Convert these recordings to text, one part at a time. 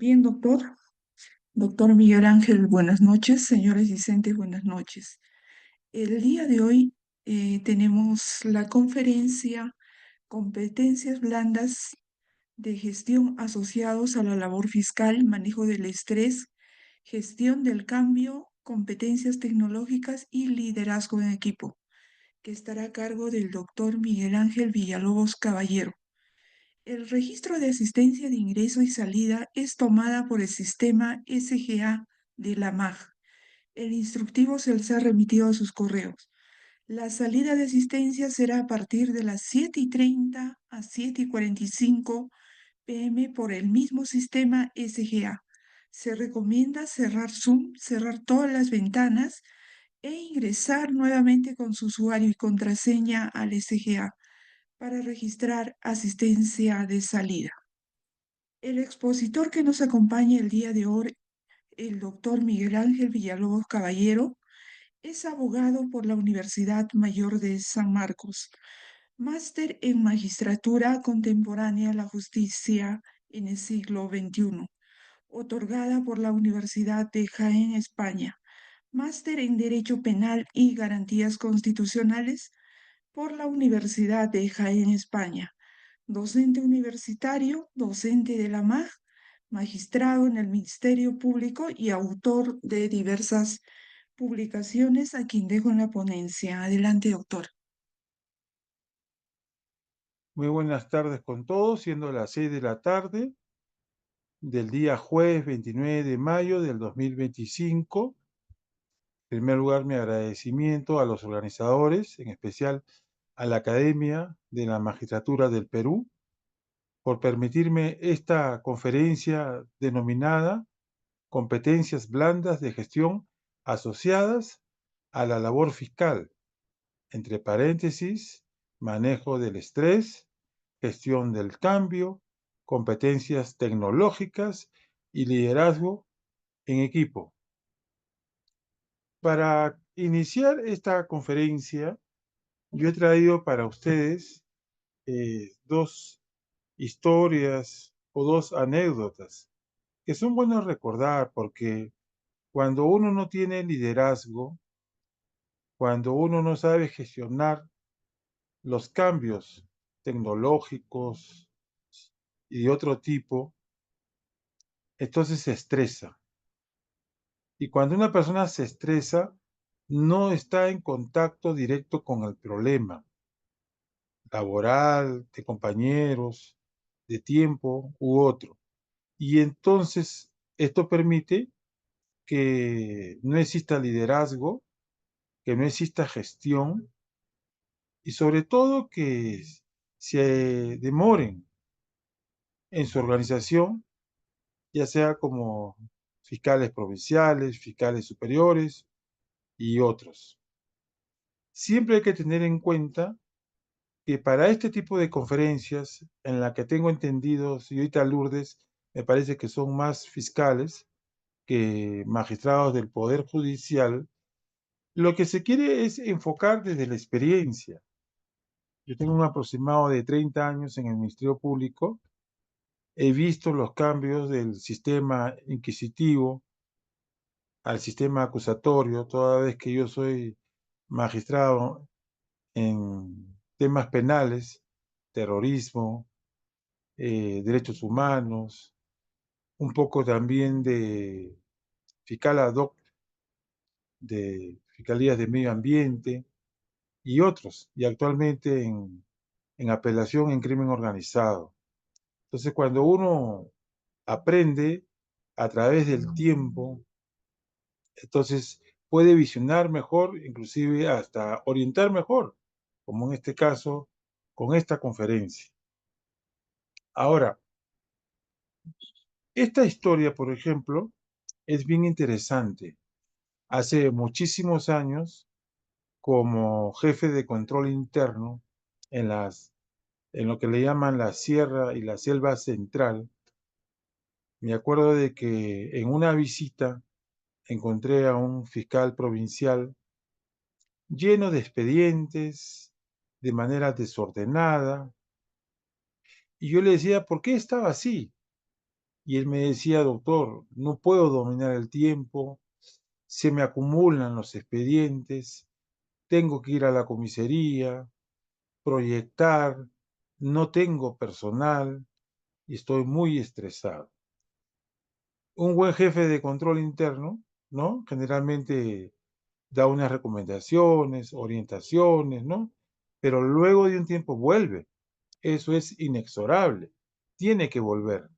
Bien, doctor. Doctor Miguel Ángel, buenas noches. Señores discentes, buenas noches. El día de hoy tenemos la conferencia Competencias blandas de gestión asociados a la labor fiscal, manejo del estrés, gestión del cambio, competencias tecnológicas y liderazgo en equipo, que estará a cargo del doctor Miguel Ángel Villalobos Caballero. El registro de asistencia de ingreso y salida es tomada por el sistema SGA de la MAG. El instructivo se les ha remitido a sus correos. La salida de asistencia será a partir de las 7:30 a 7:45 p.m. por el mismo sistema SGA. Se recomienda cerrar Zoom, cerrar todas las ventanas e ingresar nuevamente con su usuario y contraseña al SGA para registrar asistencia de salida. El expositor que nos acompaña el día de hoy, el doctor Miguel Ángel Villalobos Caballero, es abogado por la Universidad Mayor de San Marcos, máster en Magistratura Contemporánea a la Justicia en el siglo XXI, otorgada por la Universidad de Jaén, España, máster en Derecho Penal y Garantías Constitucionales por la Universidad de Jaén, España, docente universitario, docente de la MAG, magistrado en el Ministerio Público y autor de diversas publicaciones, a quien dejo en la ponencia. Adelante, doctor. Muy buenas tardes con todos, siendo las 6 de la tarde del día jueves 29 de mayo del 2025. En primer lugar, mi agradecimiento a los organizadores, en especial a la Academia de la Magistratura del Perú, por permitirme esta conferencia denominada Competencias blandas de gestión asociadas a la labor fiscal, entre paréntesis, manejo del estrés, gestión del cambio, competencias tecnológicas y liderazgo en equipo. Para iniciar esta conferencia, yo he traído para ustedes dos historias o dos anécdotas que son buenos recordar porque cuando uno no tiene liderazgo, cuando uno no sabe gestionar los cambios tecnológicos y de otro tipo, entonces se estresa. Y cuando una persona se estresa, no está en contacto directo con el problema laboral, de compañeros, de tiempo u otro. Y entonces esto permite que no exista liderazgo, que no exista gestión y sobre todo que se demoren en su organización, ya sea como fiscales provinciales, fiscales superiores y otros. Siempre hay que tener en cuenta que para este tipo de conferencias, en la que tengo entendido, señorita Lourdes, me parece que son más fiscales que magistrados del Poder Judicial, lo que se quiere es enfocar desde la experiencia. Yo tengo un aproximado de 30 años en el Ministerio Público, he visto los cambios del sistema inquisitivo al sistema acusatorio, toda vez que yo soy magistrado en temas penales, terrorismo, derechos humanos, un poco también de fiscal ad hoc de fiscalías de medio ambiente y otros, y actualmente en apelación en crimen organizado. Entonces, cuando uno aprende a través del tiempo, entonces puede visionar mejor, inclusive hasta orientar mejor, como en este caso, con esta conferencia. Ahora, esta historia, por ejemplo, es bien interesante. Hace muchísimos años, como jefe de control interno en lo que le llaman la Sierra y la Selva Central, me acuerdo de que en una visita encontré a un fiscal provincial lleno de expedientes, de manera desordenada, y yo le decía, ¿por qué estaba así? Y él me decía, doctor, no puedo dominar el tiempo, se me acumulan los expedientes, tengo que ir a la comisaría, proyectar, no tengo personal y estoy muy estresado. Un buen jefe de control interno, ¿no? Generalmente da unas recomendaciones, orientaciones, ¿no? Pero luego de un tiempo vuelve. Eso es inexorable. Tiene que volver.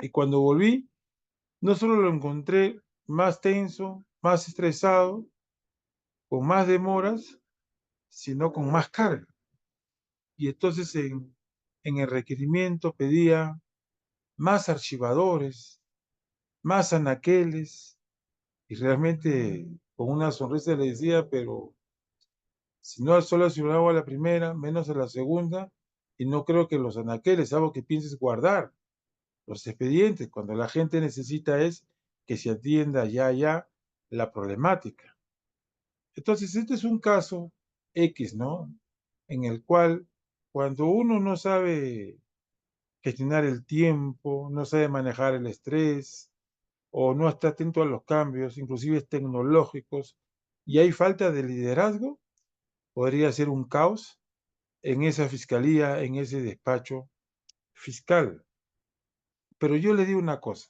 Y cuando volví, no solo lo encontré más tenso, más estresado, con más demoras, sino con más carga. Y entonces en el requerimiento pedía más archivadores, más anaqueles, y realmente con una sonrisa le decía, pero si no solo asignaba a la primera, menos a la segunda, y no creo que los anaqueles, algo que pienses guardar, los expedientes, cuando la gente necesita es que se atienda ya la problemática. Entonces, este es un caso X, ¿no? En el cual cuando uno no sabe gestionar el tiempo, no sabe manejar el estrés o no está atento a los cambios, inclusive tecnológicos, y hay falta de liderazgo, podría ser un caos en esa fiscalía, en ese despacho fiscal. Pero yo le digo una cosa,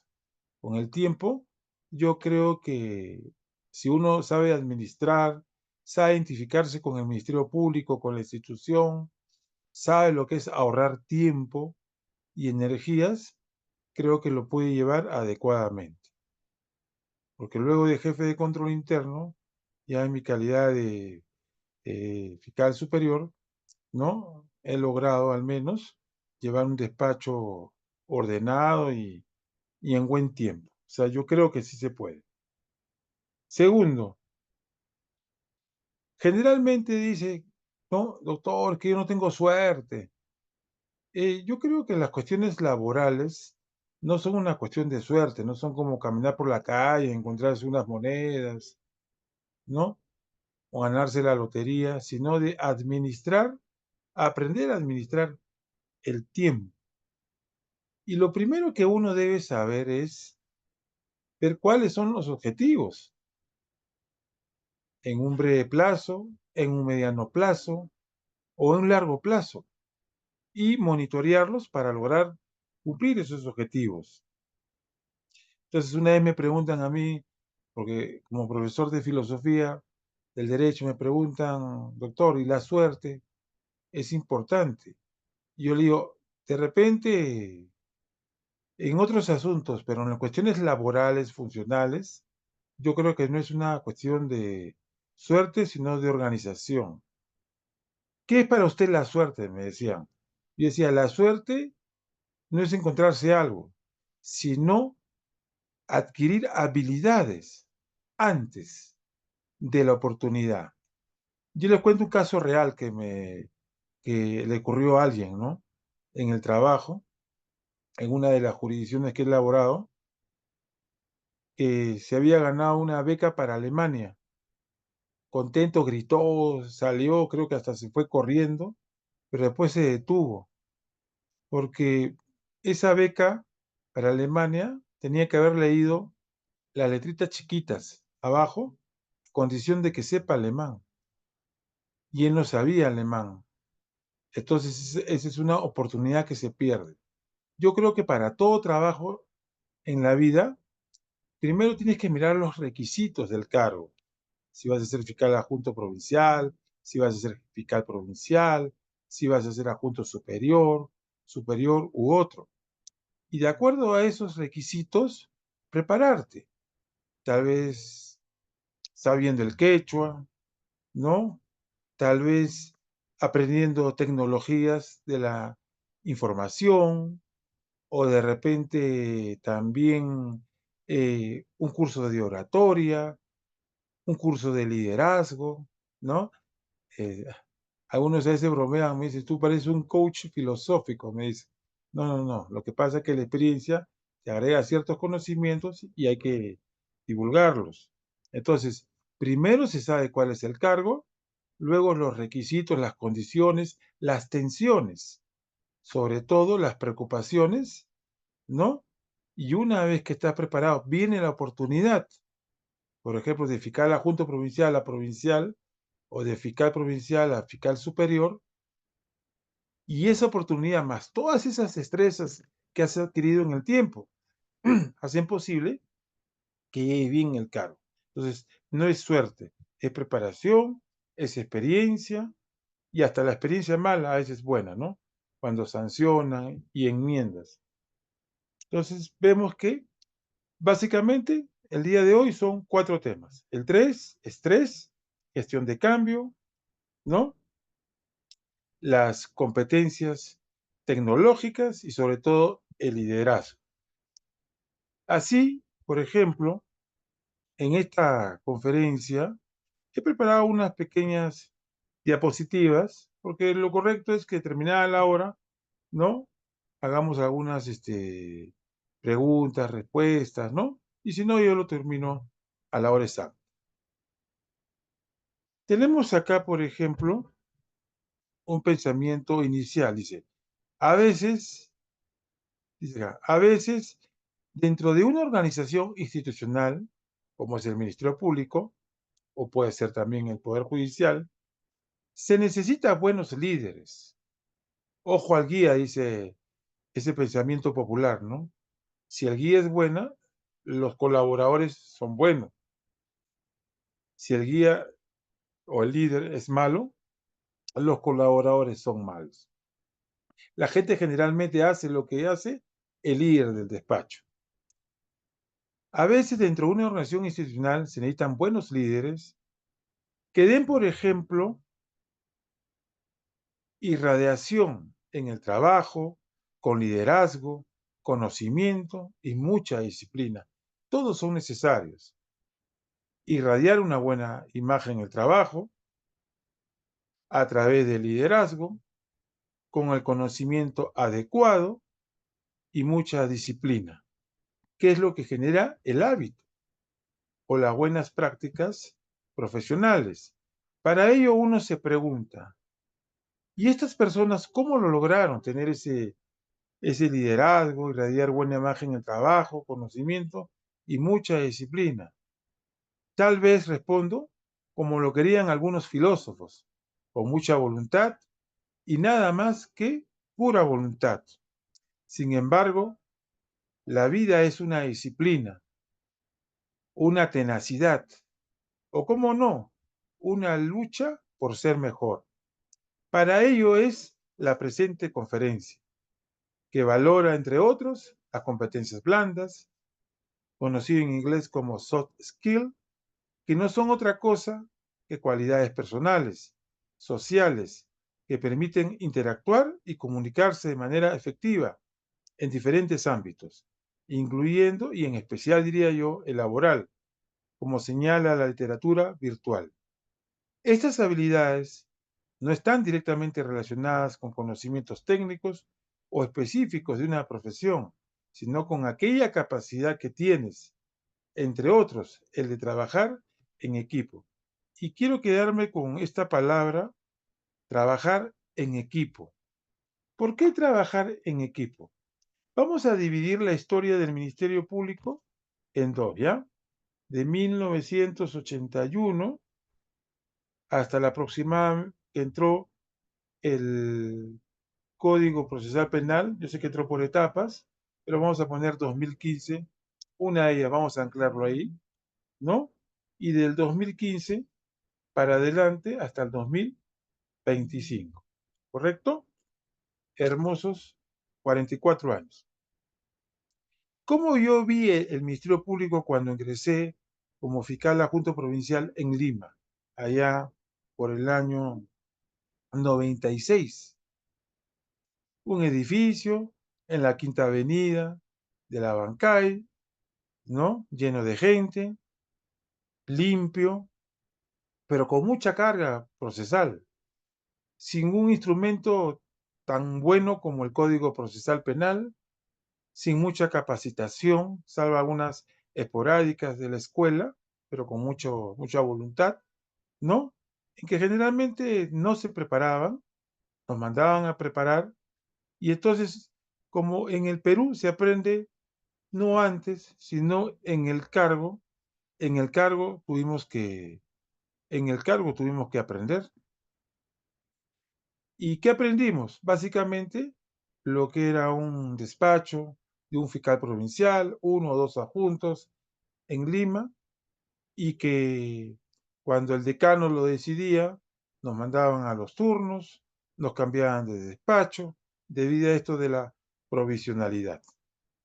con el tiempo, yo creo que si uno sabe administrar, sabe identificarse con el Ministerio Público, con la institución, sabe lo que es ahorrar tiempo y energías, creo que lo puede llevar adecuadamente. Porque luego de jefe de control interno, ya en mi calidad de fiscal superior, ¿no? He logrado al menos llevar un despacho ordenado y en buen tiempo. O sea, yo creo que sí se puede. Segundo, generalmente dice, no, doctor, que yo no tengo suerte. Yo creo que las cuestiones laborales no son una cuestión de suerte, no son como caminar por la calle, encontrarse unas monedas, ¿no? O ganarse la lotería, sino de administrar, aprender a administrar el tiempo. Y lo primero que uno debe saber es ver cuáles son los objetivos en un breve plazo, en un mediano plazo o en un largo plazo y monitorearlos para lograr cumplir esos objetivos. Entonces, una vez me preguntan a mí, porque como profesor de filosofía del derecho me preguntan, doctor, ¿y la suerte es importante? Y yo le digo, de repente, en otros asuntos, pero en las cuestiones laborales, funcionales, yo creo que no es una cuestión de suerte, sino de organización. ¿Qué es para usted la suerte? Me decían. Yo decía, la suerte no es encontrarse algo, sino adquirir habilidades antes de la oportunidad. Yo les cuento un caso real que le ocurrió a alguien, ¿no? En el trabajo, en una de las jurisdicciones que he elaborado, que se había ganado una beca para Alemania. Contento, gritó, salió, creo que hasta se fue corriendo, pero después se detuvo, porque esa beca para Alemania tenía que haber leído las letritas chiquitas abajo, condición de que sepa alemán, y él no sabía alemán. Entonces, esa es una oportunidad que se pierde. Yo creo que para todo trabajo en la vida, primero tienes que mirar los requisitos del cargo. Si vas a ser fiscal adjunto provincial, si vas a ser fiscal provincial, si vas a ser adjunto superior, superior u otro. Y de acuerdo a esos requisitos, prepararte. Tal vez sabiendo el quechua, ¿no? Tal vez aprendiendo tecnologías de la información o de repente también un curso de oratoria, un curso de liderazgo, ¿no? Eh, Algunos a veces bromean, me dicen, tú pareces un coach filosófico, me dice. No, no, no. Lo que pasa es que la experiencia te agrega ciertos conocimientos y hay que divulgarlos. Entonces, primero se sabe cuál es el cargo, luego los requisitos, las condiciones, las tensiones, sobre todo las preocupaciones, ¿no? Y una vez que estás preparado, viene la oportunidad, por ejemplo, de fiscal adjunto provincial a provincial o de fiscal provincial a fiscal superior, y esa oportunidad más todas esas destrezas que has adquirido en el tiempo hacen posible que llegue bien el cargo. Entonces, no es suerte, es preparación, es experiencia, y hasta la experiencia mala a veces es buena, ¿no? Cuando sancionan y enmiendas. Entonces, vemos que básicamente el día de hoy son 4 temas. El 3, estrés, gestión de cambio, ¿no? Las competencias tecnológicas y sobre todo el liderazgo. Así, por ejemplo, en esta conferencia he preparado unas pequeñas diapositivas, porque lo correcto es que terminada la hora, ¿no? Hagamos algunas preguntas, respuestas, ¿no? Y si no, yo lo termino a la hora exacta. Tenemos acá, por ejemplo, un pensamiento inicial. Dice acá, a veces, dentro de una organización institucional, como es el Ministerio Público, o puede ser también el Poder Judicial, se necesita buenos líderes. Ojo al guía, dice ese pensamiento popular, ¿no? Si el guía es buena, los colaboradores son buenos. Si el guía o el líder es malo, los colaboradores son malos. La gente generalmente hace lo que hace el líder del despacho. A veces dentro de una organización institucional se necesitan buenos líderes que den, por ejemplo, irradiación en el trabajo, con liderazgo, conocimiento y mucha disciplina. Todos son necesarios. Irradiar una buena imagen en el trabajo a través del liderazgo, con el conocimiento adecuado y mucha disciplina, que es lo que genera el hábito o las buenas prácticas profesionales. Para ello uno se pregunta, ¿y estas personas cómo lo lograron tener ese liderazgo, irradiar buena imagen en el trabajo, conocimiento y mucha disciplina? Tal vez respondo como lo querían algunos filósofos, con mucha voluntad y nada más que pura voluntad. Sin embargo, la vida es una disciplina, una tenacidad, o cómo no, una lucha por ser mejor. Para ello es la presente conferencia, que valora, entre otros, las competencias blandas, conocido en inglés como soft skill, que no son otra cosa que cualidades personales, sociales, que permiten interactuar y comunicarse de manera efectiva en diferentes ámbitos, incluyendo y en especial, diría yo, el laboral, como señala la literatura virtual. Estas habilidades no están directamente relacionadas con conocimientos técnicos o específicos de una profesión, sino con aquella capacidad que tienes, entre otros, el de trabajar en equipo. Y quiero quedarme con esta palabra, trabajar en equipo. ¿Por qué trabajar en equipo? Vamos a dividir la historia del Ministerio Público en dos, ¿ya? De 1981 hasta la aproximada que entró el Código Procesal Penal. Yo sé que entró por etapas, pero vamos a poner 2015, una de ellas, vamos a anclarlo ahí, ¿no? Y del 2015 para adelante hasta el 2025, ¿correcto? Hermosos 44 años. ¿Cómo yo vi el Ministerio Público cuando ingresé como fiscal adjunto provincial en Lima, allá por el año 96? Un edificio en la Quinta Avenida de la Bancay, ¿no? Lleno de gente, limpio, pero con mucha carga procesal, sin un instrumento tan bueno como el Código Procesal Penal, sin mucha capacitación, salvo algunas esporádicas de la escuela, pero con mucha voluntad, ¿no? En que generalmente no se preparaban, nos mandaban a preparar, y entonces, como en el Perú se aprende no antes, sino en el cargo tuvimos que, en el cargo tuvimos que aprender. ¿Y qué aprendimos? Básicamente, lo que era un despacho de un fiscal provincial, uno o dos adjuntos en Lima, y que cuando el decano lo decidía, nos mandaban a los turnos, nos cambiaban de despacho, debido a esto de la provisionalidad,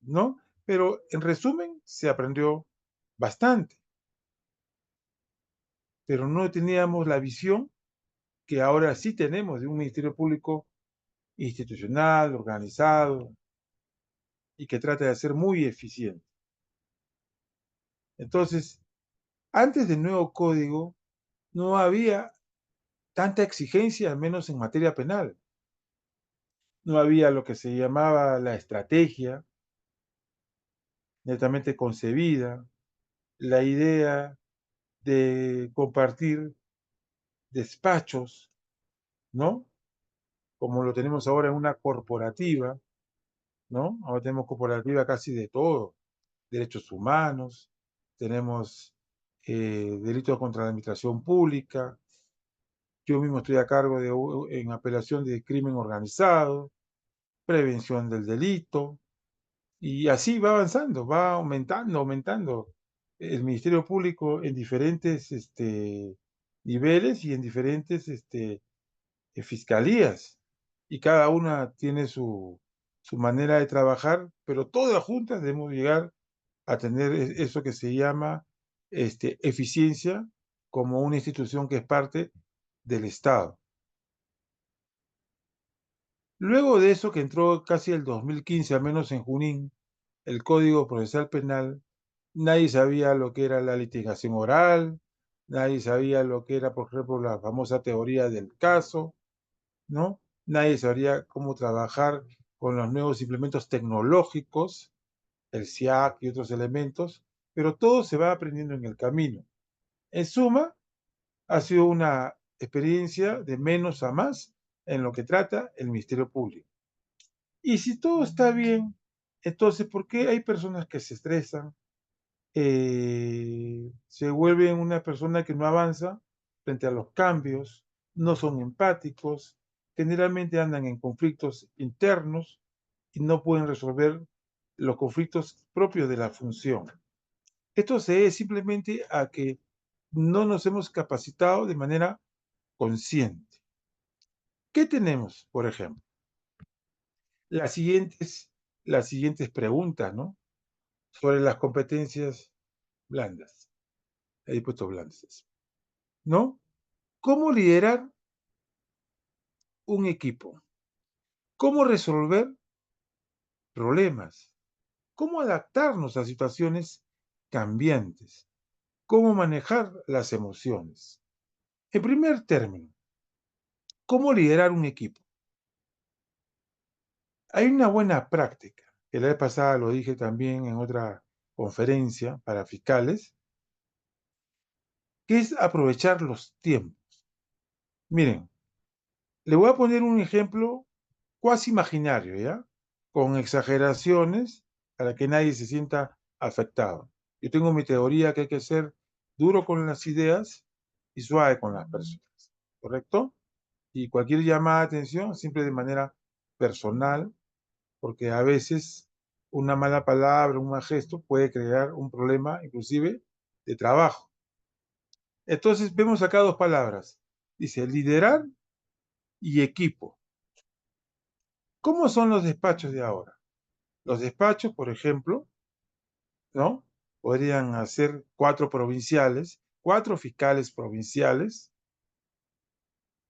¿no? Pero en resumen, se aprendió bastante, pero no teníamos la visión que ahora sí tenemos de un Ministerio Público institucional, organizado y que trata de ser muy eficiente. Entonces, antes del nuevo código, no había tanta exigencia, al menos en materia penal. No había lo que se llamaba la estrategia netamente concebida, la idea de compartir despachos, ¿no? Como lo tenemos ahora en una corporativa, ¿no? Ahora tenemos corporativa casi de todo, derechos humanos, tenemos delitos contra la administración pública. Yo mismo estoy a cargo en apelación de crimen organizado, prevención del delito, y así va avanzando, va aumentando el Ministerio Público en diferentes niveles y en diferentes fiscalías. Y cada una tiene su manera de trabajar, pero todas juntas debemos llegar a tener eso que se llama eficiencia como una institución que es parte del Estado. Luego de eso, que entró casi el 2015, al menos en Junín, el Código Procesal Penal, nadie sabía lo que era la litigación oral, nadie sabía lo que era, por ejemplo, la famosa teoría del caso, ¿no? Nadie sabía cómo trabajar con los nuevos implementos tecnológicos, el SIAC y otros elementos, pero todo se va aprendiendo en el camino. En suma, ha sido una experiencia de menos a más en lo que trata el Ministerio Público. Y si todo está bien, entonces, ¿por qué hay personas que se estresan, se vuelven una persona que no avanza frente a los cambios, no son empáticos, generalmente andan en conflictos internos y no pueden resolver los conflictos propios de la función? Esto se debe simplemente a que no nos hemos capacitado de manera consciente. ¿Qué tenemos, por ejemplo? Las siguientes, las siguientes preguntas, ¿no? Sobre las competencias blandas. He puesto blandas, ¿no? ¿Cómo liderar un equipo? ¿Cómo resolver problemas? ¿Cómo adaptarnos a situaciones cambiantes? ¿Cómo manejar las emociones? En primer término, ¿cómo liderar un equipo? Hay una buena práctica, que la vez pasada lo dije también en otra conferencia para fiscales, que es aprovechar los tiempos. Miren, le voy a poner un ejemplo cuasi imaginario, ¿ya? Con exageraciones para que nadie se sienta afectado. Yo tengo mi teoría que hay que ser duro con las ideas y suave con las personas, ¿correcto? Y cualquier llamada de atención, siempre de manera personal, porque a veces una mala palabra, un mal gesto puede crear un problema, inclusive de trabajo. Entonces vemos acá dos palabras. Dice liderar y equipo. ¿Cómo son los despachos de ahora? Los despachos, por ejemplo, ¿no? Podrían hacer cuatro fiscales provinciales,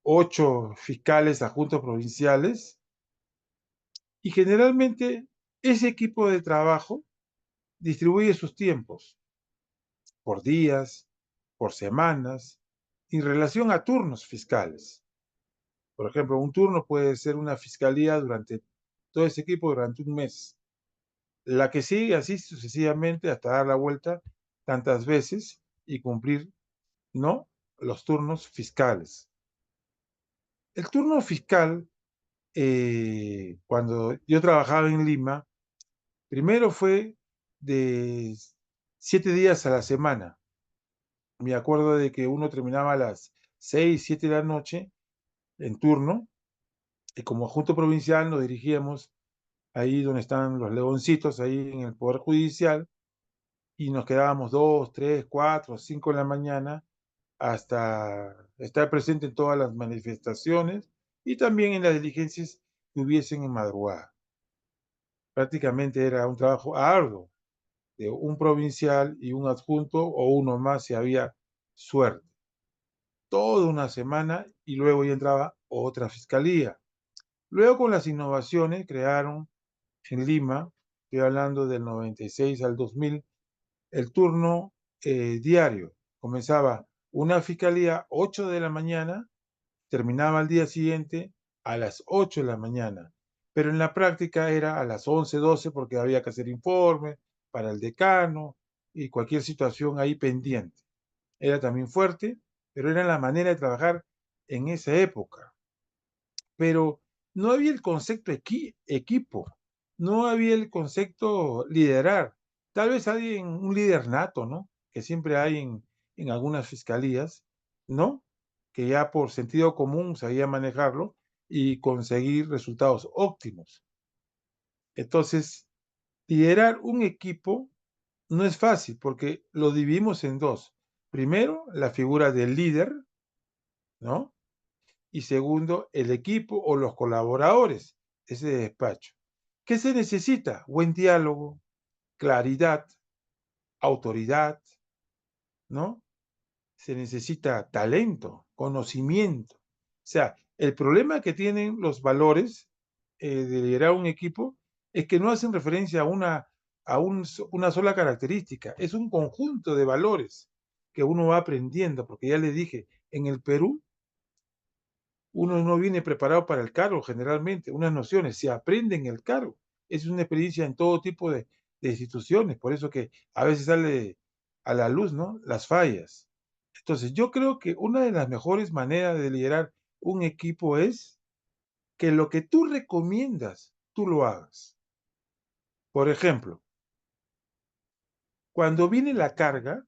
8 fiscales adjuntos provinciales, y generalmente ese equipo de trabajo distribuye sus tiempos por días, por semanas, en relación a turnos fiscales. Por ejemplo, un turno puede ser una fiscalía durante todo ese equipo durante un mes. La que sigue así sucesivamente hasta dar la vuelta tantas veces y cumplir, ¿no?, los turnos fiscales. El turno fiscal, cuando yo trabajaba en Lima, primero fue de 7 días a la semana. Me acuerdo de que uno terminaba a las 6, 7 de la noche en turno, y como junto provincial nos dirigíamos ahí donde están los leoncitos, ahí en el Poder Judicial, y nos quedábamos 2, 3, 4, 5 de la mañana hasta estar presente en todas las manifestaciones y también en las diligencias que hubiesen en madrugada. Prácticamente era un trabajo arduo de un provincial y un adjunto o uno más si había suerte. Toda una semana y luego ya entraba otra fiscalía. Luego con las innovaciones crearon en Lima, estoy hablando del 96 al 2000, el turno diario. Comenzaba una fiscalía 8 de la mañana, terminaba al día siguiente a las 8 de la mañana, pero en la práctica era a las 11, 12 porque había que hacer informes para el decano y cualquier situación ahí pendiente. Era también fuerte, pero era la manera de trabajar en esa época. Pero no había el concepto equipo, no había el concepto liderar. Tal vez hay un líder nato, ¿no? Que siempre hay en algunas fiscalías, ¿no? Que ya por sentido común sabía manejarlo y conseguir resultados óptimos. Entonces, liderar un equipo no es fácil porque lo dividimos en dos. Primero, la figura del líder, ¿no? Y segundo, el equipo o los colaboradores, ese despacho. ¿Qué se necesita? Buen diálogo, claridad, autoridad, ¿no? Se necesita talento, conocimiento. O sea, el problema que tienen los valores de liderar un equipo es que no hacen referencia una sola característica, es un conjunto de valores que uno va aprendiendo, porque ya le dije, en el Perú uno no viene preparado para el cargo generalmente, unas nociones se aprenden en el cargo. Es una experiencia en todo tipo de instituciones, por eso que a veces sale a la luz, ¿no? Las fallas. Entonces, yo creo que una de las mejores maneras de liderar un equipo es que lo que tú recomiendas, tú lo hagas. Por ejemplo, cuando viene la carga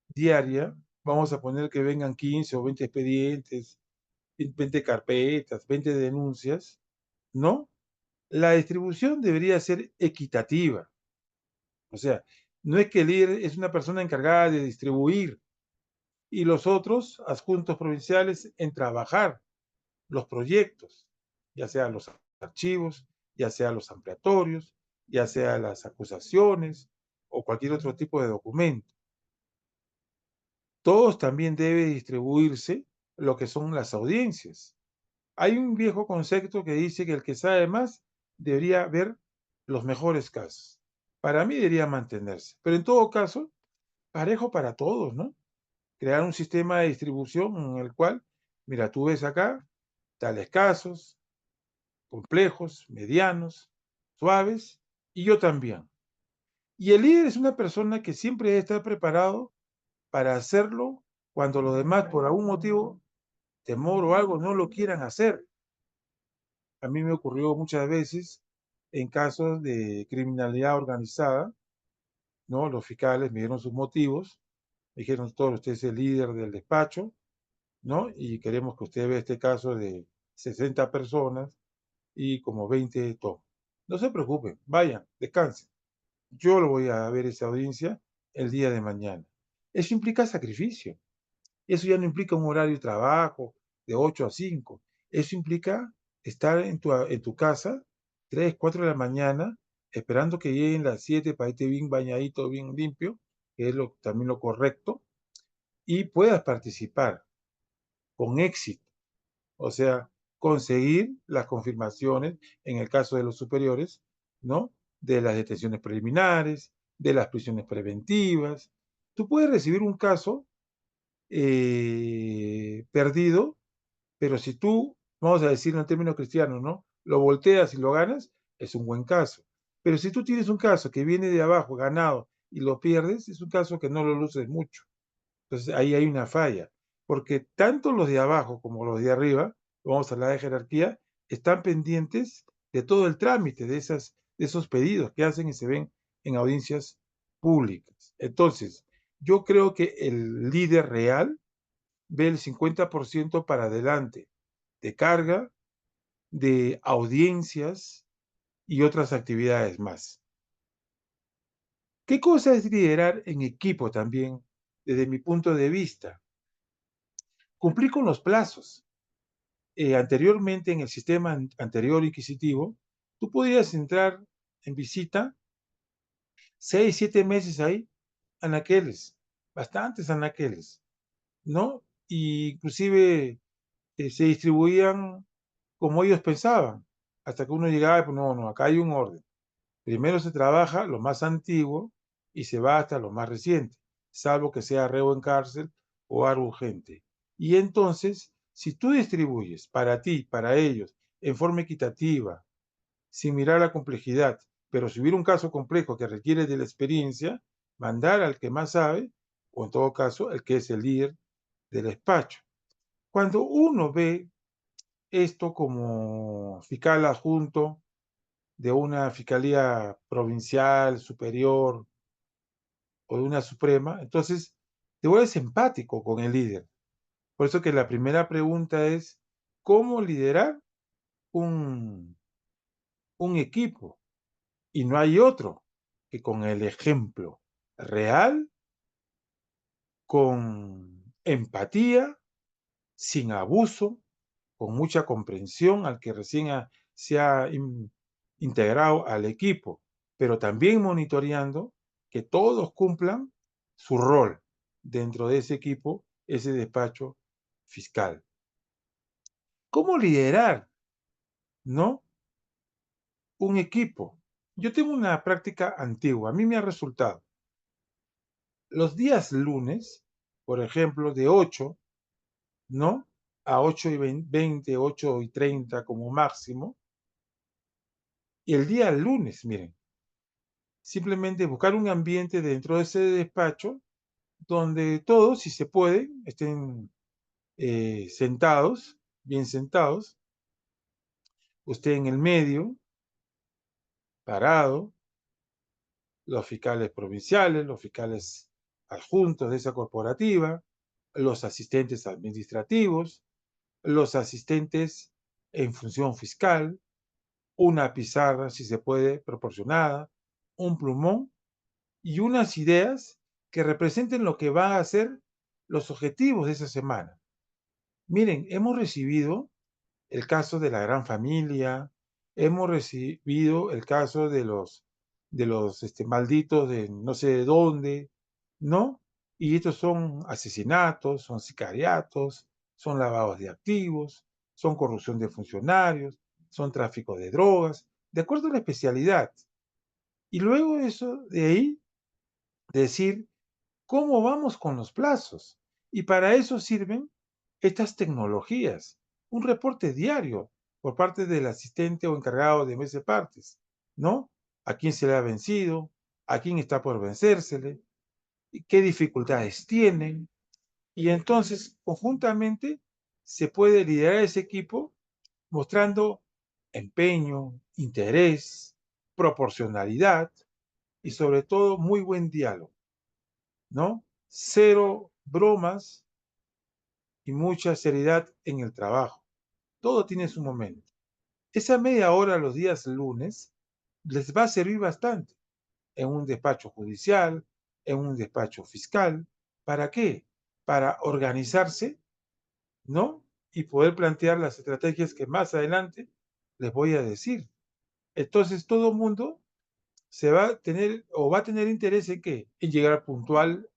diaria, vamos a poner que vengan 15 o 20 expedientes, 20 carpetas, 20 denuncias, ¿no? La distribución debería ser equitativa. O sea, no es que el líder es una persona encargada de distribuir y los otros adjuntos provinciales en trabajar los proyectos, ya sea los archivos, ya sea los ampliatorios, ya sea las acusaciones o cualquier otro tipo de documento. Todos también debe distribuirse lo que son las audiencias. Hay un viejo concepto que dice que el que sabe más debería ver los mejores casos. Para mí debería mantenerse, pero en todo caso, parejo para todos, ¿no? Crear un sistema de distribución en el cual, mira, tú ves acá tales casos, complejos, medianos, suaves, y yo también. Y el líder es una persona que siempre debe estar preparado para hacerlo cuando los demás, por algún motivo, temor o algo, no lo quieran hacer. A mí me ocurrió muchas veces en casos de criminalidad organizada, ¿no? Los fiscales me dieron sus motivos, me dijeron, doctor, usted es el líder del despacho, ¿no? Y queremos que usted vea este caso de 60 personas y como 20 toman. No se preocupen, vayan, descansen. Yo lo voy a ver esa audiencia el día de mañana. Eso implica sacrificio. Eso ya no implica un horario de trabajo de 8 a 5. Eso implica estar en tu casa 3, 4 de la mañana esperando que lleguen las 7 para irte bien bañadito, bien limpio, que es también lo correcto, y puedas participar con éxito. O sea, conseguir las confirmaciones, en el caso de los superiores, ¿no? De las detenciones preliminares, de las prisiones preventivas. Tú puedes recibir un caso perdido, pero si tú, vamos a decirlo en términos cristianos, ¿no? Lo volteas y lo ganas, es un buen caso. Pero si tú tienes un caso que viene de abajo, ganado, y lo pierdes, es un caso que no lo luces mucho. Entonces ahí hay una falla, porque tanto los de abajo como los de arriba, vamos a hablar de jerarquía, están pendientes de todo el trámite de esos pedidos que hacen y se ven en audiencias públicas. Entonces, yo creo que el líder real ve el 50% para adelante de carga, de audiencias y otras actividades más. ¿Qué cosa es liderar en equipo también, desde mi punto de vista? Cumplir con los plazos. Anteriormente, en el sistema anterior inquisitivo, tú podías entrar en visita 6, 7 meses ahí, anaqueles, bastantes anaqueles, ¿no? Y inclusive se distribuían como ellos pensaban, hasta que uno llegaba y pues no, no, acá hay un orden. Primero se trabaja lo más antiguo y se va hasta lo más reciente, salvo que sea reo en cárcel o algo urgente. Y entonces, si tú distribuyes para ti, para ellos, en forma equitativa, sin mirar la complejidad, pero si hubiera un caso complejo que requiere de la experiencia, mandar al que más sabe, o en todo caso, el que es el líder del despacho. Cuando uno ve esto como fiscal adjunto de una fiscalía provincial, superior o de una suprema, entonces te vuelves empático con el líder. Por eso que la primera pregunta es, ¿cómo liderar un, un equipo? Y no hay otro que con el ejemplo real, con empatía, sin abuso, con mucha comprensión al que recién se ha integrado al equipo, pero también monitoreando que todos cumplan su rol dentro de ese equipo, ese despacho fiscal. ¿Cómo liderar, no? Un equipo. Yo tengo una práctica antigua, a mí me ha resultado. Los días lunes, por ejemplo, de 8, ¿no? A 8:20, 8:30 como máximo, y el día lunes, miren, simplemente buscar un ambiente dentro de ese despacho donde todos, si se puede, estén sentados, bien sentados, usted en el medio, parado, los fiscales provinciales, los fiscales adjuntos de esa corporativa, los asistentes administrativos, los asistentes en función fiscal, una pizarra, si se puede, proporcionada, un plumón y unas ideas que representen lo que van a ser los objetivos de esa semana. Miren, hemos recibido el caso de la gran familia, hemos recibido el caso de los malditos de no sé de dónde, ¿no? Y estos son asesinatos, son sicariatos, son lavados de activos, son corrupción de funcionarios, son tráfico de drogas, de acuerdo a la especialidad. Y luego eso, de ahí, decir cómo vamos con los plazos. Y para eso sirven estas tecnologías. Un reporte diario por parte del asistente o encargado de mes de partes, ¿no? A quién se le ha vencido, a quién está por vencérsele, y qué dificultades tienen. Y entonces, conjuntamente, se puede liderar ese equipo mostrando empeño, interés, proporcionalidad y sobre todo muy buen diálogo, ¿no? Cero bromas y mucha seriedad en el trabajo. Todo tiene su momento. Esa media hora los días lunes les va a servir bastante en un despacho judicial, en un despacho fiscal. ¿Para qué? Para organizarse, ¿no? Y poder plantear las estrategias que más adelante les voy a decir. Entonces todo el mundo se va a tener o va a tener interés en qué? En llegar puntual,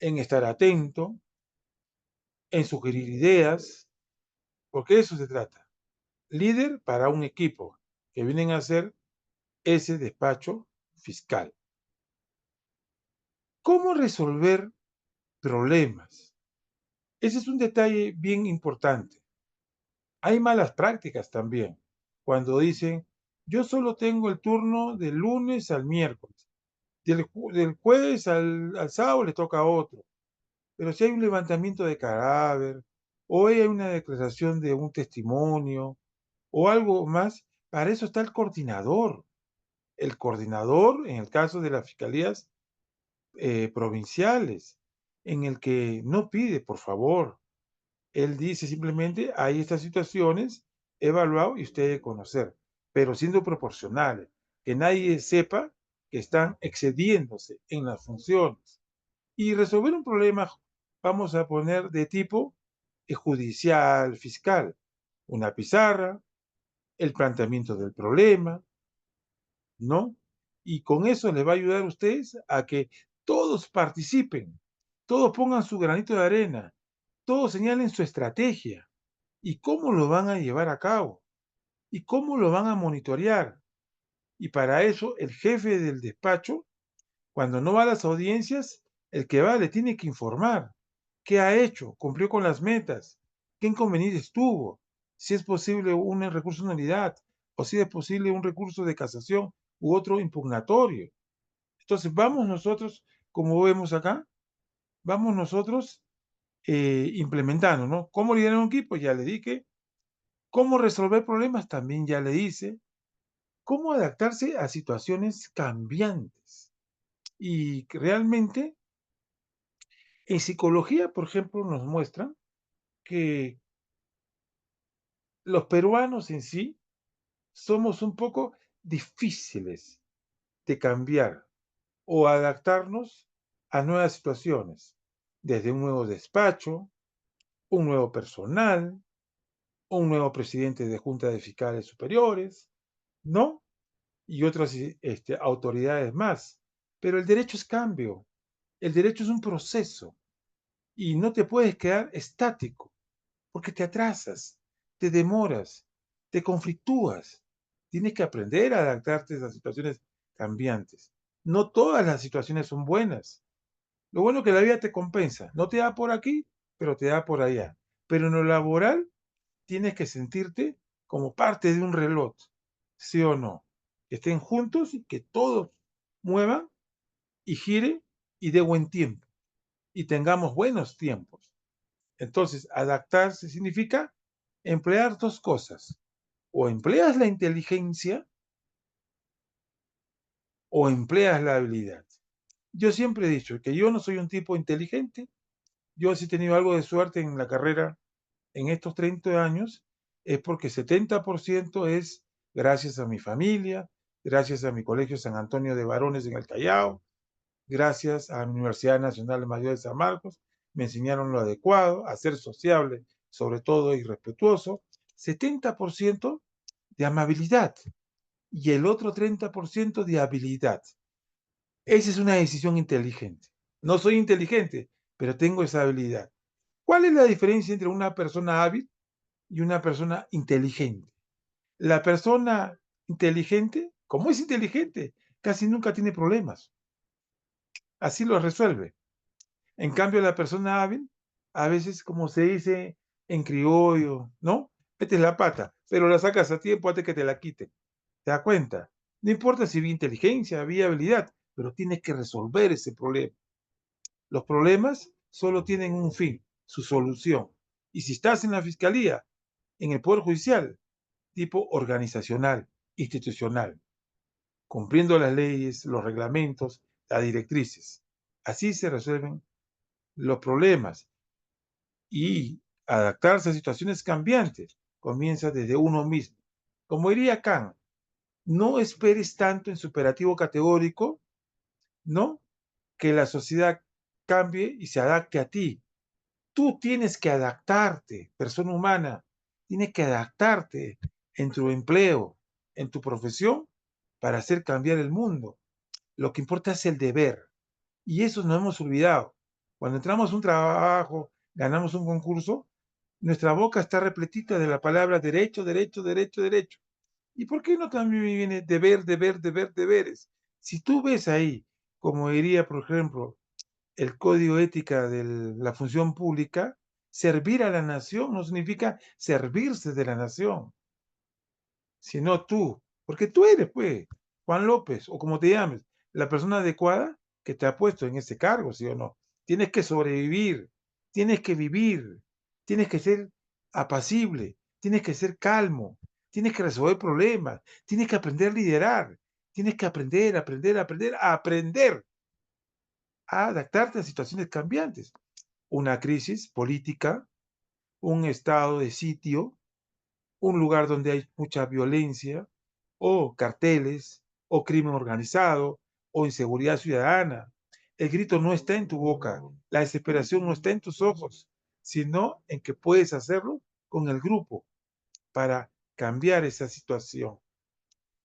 en estar atento, en sugerir ideas, porque de eso se trata. Líder para un equipo que vienen a ser ese despacho fiscal. ¿Cómo resolver problemas? Ese es un detalle bien importante. Hay malas prácticas también. Cuando dicen, yo solo tengo el turno del lunes al miércoles. Del jueves al sábado le toca a otro. Pero si hay un levantamiento de cadáver, o hay una declaración de un testimonio, o algo más, para eso está el coordinador. el coordinador, en el caso de las fiscalías provinciales, en el que no pide, por favor. Él dice simplemente, hay estas situaciones, evaluado y usted debe conocer, pero siendo proporcionales, que nadie sepa que están excediéndose en las funciones. Y resolver un problema, vamos a poner de tipo judicial, fiscal, una pizarra, el planteamiento del problema, ¿no? Y con eso les va a ayudar a ustedes a que todos participen, todos pongan su granito de arena, todos señalen su estrategia y cómo lo van a llevar a cabo y cómo lo van a monitorear. Y para eso el jefe del despacho, cuando no va a las audiencias, el que va le tiene que informar qué ha hecho, cumplió con las metas, qué inconvenientes tuvo, si es posible un recurso de nulidad o si es posible un recurso de casación u otro impugnatorio. Entonces vamos nosotros, como vemos acá, vamos nosotros implementando, ¿no? ¿Cómo liderar un equipo? Ya le dije. ¿Cómo resolver problemas? También ya le hice. ¿Cómo adaptarse a situaciones cambiantes? Y que realmente en psicología, por ejemplo, nos muestran que los peruanos en sí somos un poco difíciles de cambiar o adaptarnos a nuevas situaciones, desde un nuevo despacho, un nuevo personal, un nuevo presidente de junta de fiscales superiores, ¿no? Y otras autoridades más. Pero el derecho es cambio, el derecho es un proceso y no te puedes quedar estático porque te atrasas, te demoras, te conflictúas. Tienes que aprender a adaptarte a las situaciones cambiantes. No todas las situaciones son buenas. Lo bueno es que la vida te compensa. No te da por aquí, pero te da por allá. Pero en lo laboral tienes que sentirte como parte de un reloj, ¿sí o no? Que estén juntos y que todos muevan y gire y de buen tiempo y tengamos buenos tiempos. Entonces, adaptarse significa emplear dos cosas. O empleas la inteligencia o empleas la habilidad. Yo siempre he dicho que yo no soy un tipo inteligente. Yo sí he tenido algo de suerte en la carrera en estos 30 años, es porque 70% es gracias a mi familia, gracias a mi colegio San Antonio de Varones en el Callao, gracias a la Universidad Nacional Mayor de San Marcos, me enseñaron lo adecuado, a ser sociable, sobre todo y respetuoso. 70% de amabilidad y el otro 30% de habilidad. Esa es una decisión inteligente. No soy inteligente, pero tengo esa habilidad. ¿Cuál es la diferencia entre una persona hábil y una persona inteligente? La persona inteligente, como es inteligente, casi nunca tiene problemas. Así lo resuelve. En cambio, la persona hábil, a veces, como se dice en criollo, ¿no? Metes la pata, pero la sacas a tiempo antes que te la quiten. ¿Te das cuenta? No importa si vi inteligencia, vi habilidad, pero tienes que resolver ese problema. Los problemas solo tienen un fin, su solución. Y si estás en la fiscalía, en el Poder Judicial, tipo organizacional, institucional, cumpliendo las leyes, los reglamentos, las directrices. Así se resuelven los problemas y adaptarse a situaciones cambiantes comienza desde uno mismo. Como diría Kant, no esperes tanto en superativo categórico, ¿no? Que la sociedad cambie y se adapte a ti. Tú tienes que adaptarte, persona humana, tienes que adaptarte en tu empleo, en tu profesión, para hacer cambiar el mundo. Lo que importa es el deber. Y eso nos hemos olvidado. Cuando entramos a un trabajo, ganamos un concurso, nuestra boca está repletita de la palabra derecho, derecho, derecho, derecho. ¿Y por qué no también viene deber, deber, deber, deberes? Si tú ves ahí, como diría, por ejemplo, el código ética de la función pública, servir a la nación no significa servirse de la nación, sino tú, porque tú eres, pues, Juan López, o como te llames, la persona adecuada que te ha puesto en ese cargo, ¿sí o no? Tienes que sobrevivir, tienes que vivir, tienes que ser apacible, tienes que ser calmo, tienes que resolver problemas, tienes que aprender a liderar. Tienes que aprender, aprender, aprender, aprender a adaptarte a situaciones cambiantes. Una crisis política, un estado de sitio, un lugar donde hay mucha violencia, o carteles, o crimen organizado, o inseguridad ciudadana. El grito no está en tu boca, la desesperación no está en tus ojos, sino en que puedes hacerlo con el grupo para cambiar esa situación.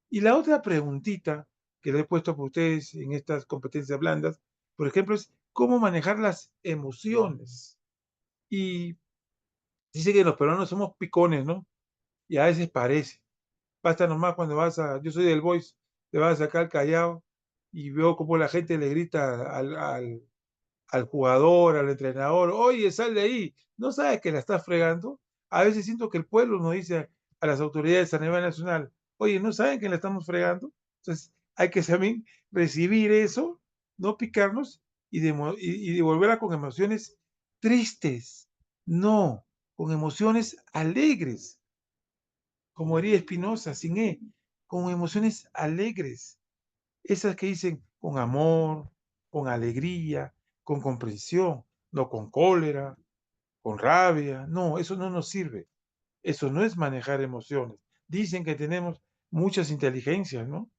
Y la otra preguntita que le he puesto para ustedes en estas competencias blandas, por ejemplo, es cómo manejar las emociones. Y dice que los peruanos somos picones, ¿no? Y a veces parece. Basta nomás cuando yo soy del Boys, te vas a sacar al Callao y veo cómo la gente le grita al jugador, al entrenador, oye, sal de ahí, no sabes que la estás fregando. A veces siento que el pueblo nos dice a las autoridades a nivel nacional, oye, no saben que la estamos fregando. Entonces hay que también recibir eso, no picarnos y devolverla con emociones tristes, no, con emociones alegres, como diría Espinosa, sin E, con emociones alegres, esas que dicen con amor, con alegría, con comprensión, no con cólera, con rabia. No, eso no nos sirve. Eso no es manejar emociones. Dicen que tenemos muchas inteligencias, ¿no?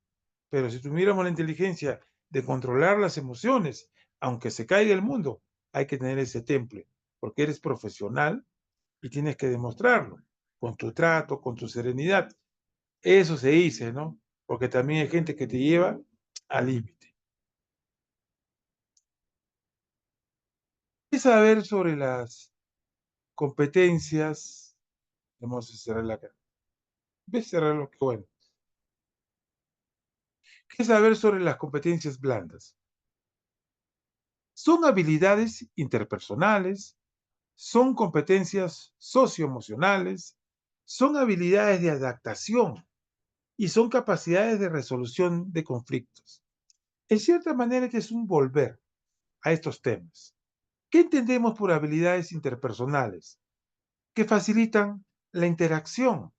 Pero si tuviéramos la inteligencia de controlar las emociones, aunque se caiga el mundo, hay que tener ese temple, porque eres profesional y tienes que demostrarlo con tu trato, con tu serenidad. Eso se dice, ¿no? Porque también hay gente que te lleva al límite. ¿Qué saber sobre las competencias? Vamos a cerrar la cara. ¿Ves cerrar lo que bueno? ¿Qué saber sobre las competencias blandas? Son habilidades interpersonales, son competencias socioemocionales, son habilidades de adaptación y son capacidades de resolución de conflictos. En cierta manera, que es un volver a estos temas. ¿Qué entendemos por habilidades interpersonales? Que facilitan la interacción. O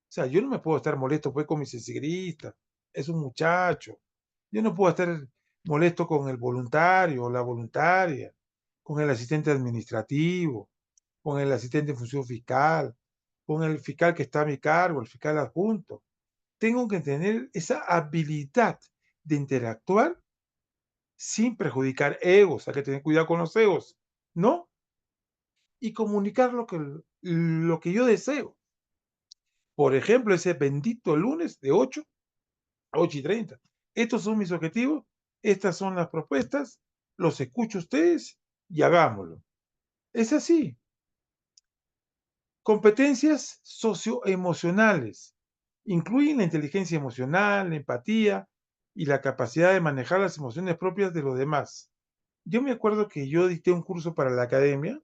sea, yo no me puedo estar molesto pues con mi sensibilista, es un muchacho. Yo no puedo estar molesto con el voluntario o la voluntaria, con el asistente administrativo, con el asistente de función fiscal, con el fiscal que está a mi cargo, el fiscal adjunto. Tengo que tener esa habilidad de interactuar sin perjudicar egos. Hay que tener cuidado con los egos, ¿no? Y comunicar lo que yo deseo. Por ejemplo, ese bendito lunes de 8:30. Estos son mis objetivos, estas son las propuestas, los escucho a ustedes y hagámoslo. Es así. Competencias socioemocionales. Incluyen la inteligencia emocional, la empatía y la capacidad de manejar las emociones propias de los demás. Yo me acuerdo que yo dicté un curso para la academia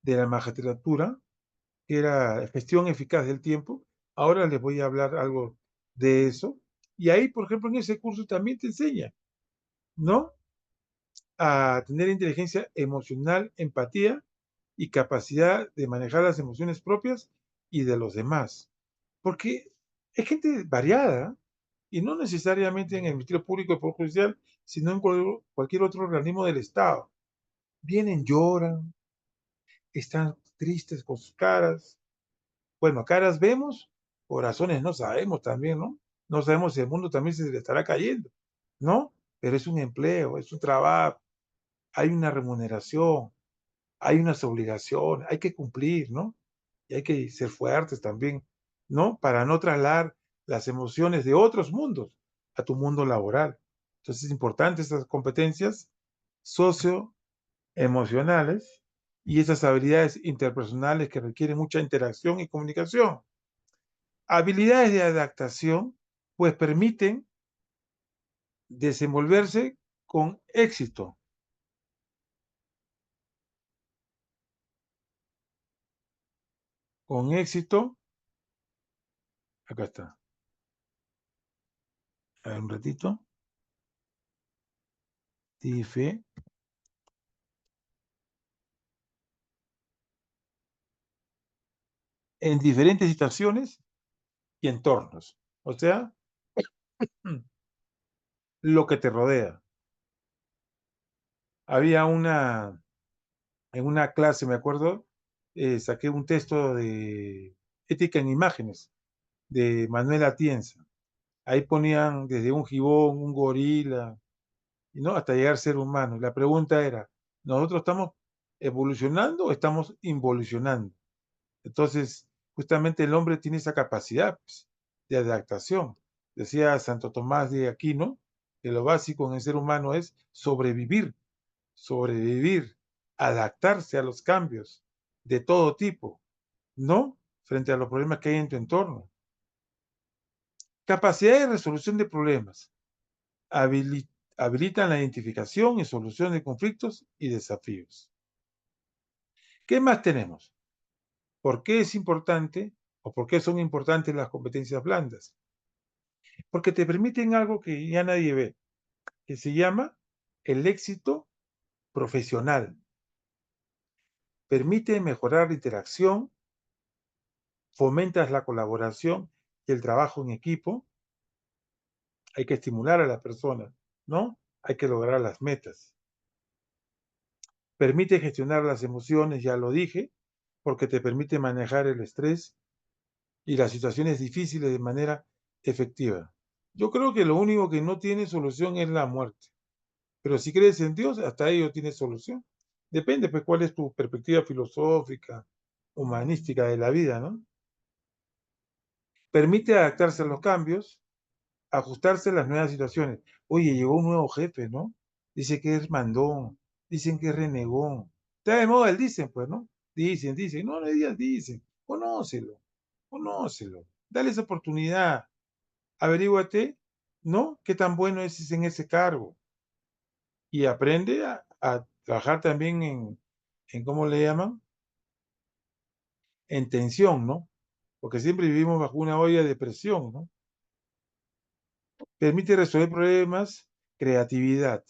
de la magistratura, que era gestión eficaz del tiempo. Ahora les voy a hablar algo de eso. Y ahí, por ejemplo, en ese curso también te enseña, ¿no? A tener inteligencia emocional, empatía y capacidad de manejar las emociones propias y de los demás. Porque es gente variada y no necesariamente en el Ministerio Público y Poder Judicial, sino en cualquier otro organismo del Estado. Vienen, lloran, están tristes con sus caras. Bueno, caras vemos, corazones no sabemos también, ¿no? No sabemos si el mundo también se le estará cayendo, ¿no? Pero es un empleo, es un trabajo, hay una remuneración, hay unas obligaciones, hay que cumplir, ¿no? Y hay que ser fuertes también, ¿no? Para no trasladar las emociones de otros mundos a tu mundo laboral. Entonces es importante estas competencias socioemocionales y esas habilidades interpersonales que requieren mucha interacción y comunicación. Habilidades de adaptación, pues permiten desenvolverse con éxito, con éxito, acá está, a ver un ratito, dice, en diferentes situaciones y entornos. O sea, lo que te rodea. Había en una clase, me acuerdo, saqué un texto de ética en imágenes de Manuel Atienza. Ahí ponían desde un gibón, un gorila, y no, hasta llegar a ser humano. La pregunta era, ¿nosotros estamos evolucionando o estamos involucionando? Entonces, justamente el hombre tiene esa capacidad, pues, de adaptación. Decía Santo Tomás de Aquino que lo básico en el ser humano es sobrevivir, adaptarse a los cambios de todo tipo, ¿no? Frente a los problemas que hay en tu entorno. Capacidad de resolución de problemas. Habili- Habilitan la identificación y solución de conflictos y desafíos. ¿Qué más tenemos? ¿Por qué es importante o por qué son importantes las competencias blandas? Porque te permiten algo que ya nadie ve, que se llama el éxito profesional. Permite mejorar la interacción, fomentas la colaboración y el trabajo en equipo. Hay que estimular a las personas, ¿no? Hay que lograr las metas. Permite gestionar las emociones, ya lo dije, porque te permite manejar el estrés y las situaciones difíciles de manera efectiva. Yo creo que lo único que no tiene solución es la muerte. Pero si crees en Dios, hasta ello tiene solución. Depende, pues, cuál es tu perspectiva filosófica, humanística de la vida, ¿no? Permite adaptarse a los cambios, ajustarse a las nuevas situaciones. Oye, llegó un nuevo jefe, ¿no? Dice que es mandón, dicen que es renegón. Está de moda el dicen, pues, ¿no? Dicen. No le digas dicen. Conócelo. Dale esa oportunidad. Averíguate, ¿no? ¿Qué tan bueno es en ese cargo? Y aprende a trabajar también ¿cómo le llaman? En tensión, ¿no? Porque siempre vivimos bajo una olla de presión, ¿no? Permite resolver problemas, creatividad.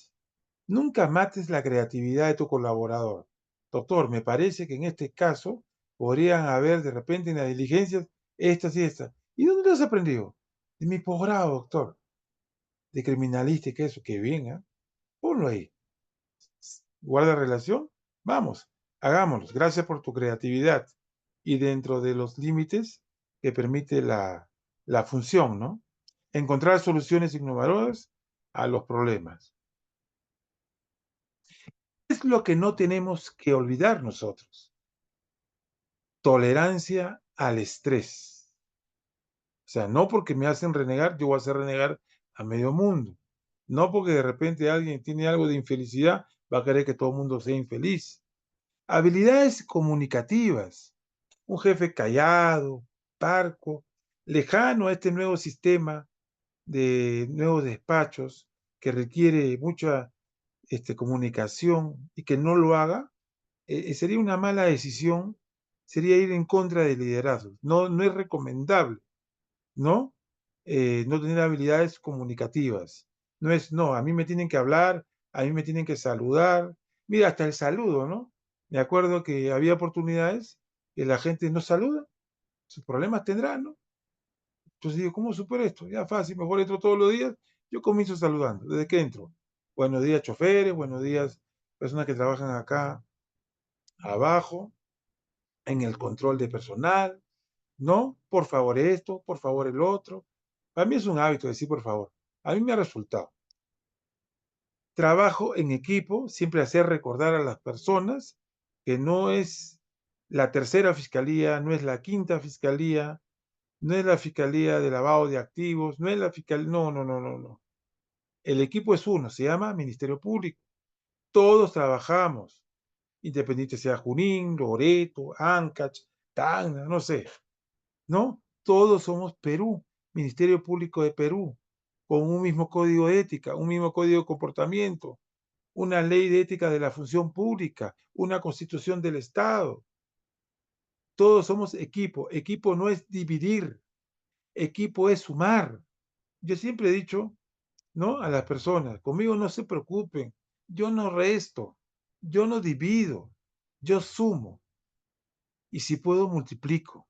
Nunca mates la creatividad de tu colaborador. Doctor, me parece que en este caso podrían haber de repente en las diligencias estas y estas. ¿Y dónde lo has aprendido? De mi posgrado, doctor, de criminalística, eso, que bien, ¿eh? Ponlo ahí. Guarda relación, vamos, hagámoslo. Gracias por tu creatividad y dentro de los límites que permite la función, ¿no? Encontrar soluciones innovadoras a los problemas. Es lo que no tenemos que olvidar nosotros. Tolerancia al estrés. O sea, no porque me hacen renegar, yo voy a hacer renegar a medio mundo. No porque de repente alguien tiene algo de infelicidad, va a querer que todo el mundo sea infeliz. Habilidades comunicativas. Un jefe callado, parco, lejano a este nuevo sistema de nuevos despachos que requiere mucha comunicación y que no lo haga, sería una mala decisión, sería ir en contra del liderazgo. No, no es recomendable, ¿no? No tener habilidades comunicativas. No es, no, a mí me tienen que hablar, a mí me tienen que saludar. Mira, hasta el saludo, ¿no? Me acuerdo que había oportunidades que la gente no saluda, sus problemas tendrán, ¿no? Entonces digo, ¿cómo supero esto? Ya fácil, mejor entro todos los días. Yo comienzo saludando, desde que entro. Buenos días, choferes, buenos días, personas que trabajan acá abajo, en el control de personal, ¿no? Por favor esto, por favor el otro. Para mí es un hábito decir por favor. A mí me ha resultado. Trabajo en equipo, siempre hacer recordar a las personas que no es la tercera fiscalía, no es la quinta fiscalía, no es la fiscalía de lavado de activos, no es la fiscalía, no. El equipo es uno, se llama Ministerio Público. Todos trabajamos, independiente sea Junín, Loreto, Ancash, Tacna, no sé, ¿no? Todos somos Perú, Ministerio Público de Perú, con un mismo código de ética, un mismo código de comportamiento, una ley de ética de la función pública, una constitución del Estado. Todos somos equipo. Equipo no es dividir, equipo es sumar. Yo siempre he dicho, ¿no? A las personas, conmigo no se preocupen, yo no resto, yo no divido, yo sumo y si puedo multiplico.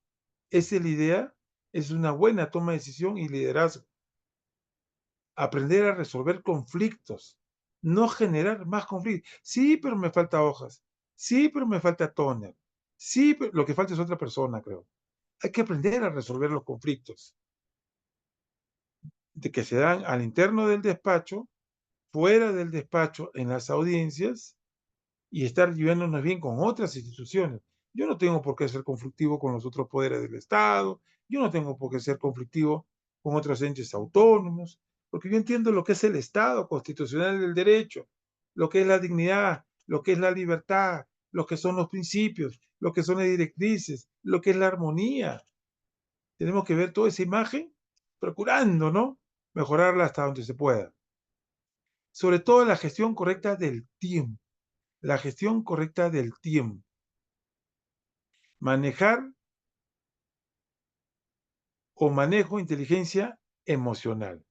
Esa es la idea, es una buena toma de decisión y liderazgo. aprender a resolver conflictos, no generar más conflictos. Sí, pero me falta hojas. Sí, pero me falta toner. Sí, pero lo que falta es otra persona, creo. Hay que aprender a resolver los conflictos de que se dan al interno del despacho, fuera del despacho, en las audiencias, y estar llevándonos bien con otras instituciones. Yo no tengo por qué ser conflictivo con los otros poderes del Estado, yo no tengo por qué ser conflictivo con otros entes autónomos, porque yo entiendo lo que es el Estado constitucional del derecho, lo que es la dignidad, lo que es la libertad, lo que son los principios, lo que son las directrices, lo que es la armonía. Tenemos que ver toda esa imagen procurando, ¿no? Mejorarla hasta donde se pueda. Sobre todo la gestión correcta del tiempo. La gestión correcta del tiempo. Manejar o manejo inteligencia emocional.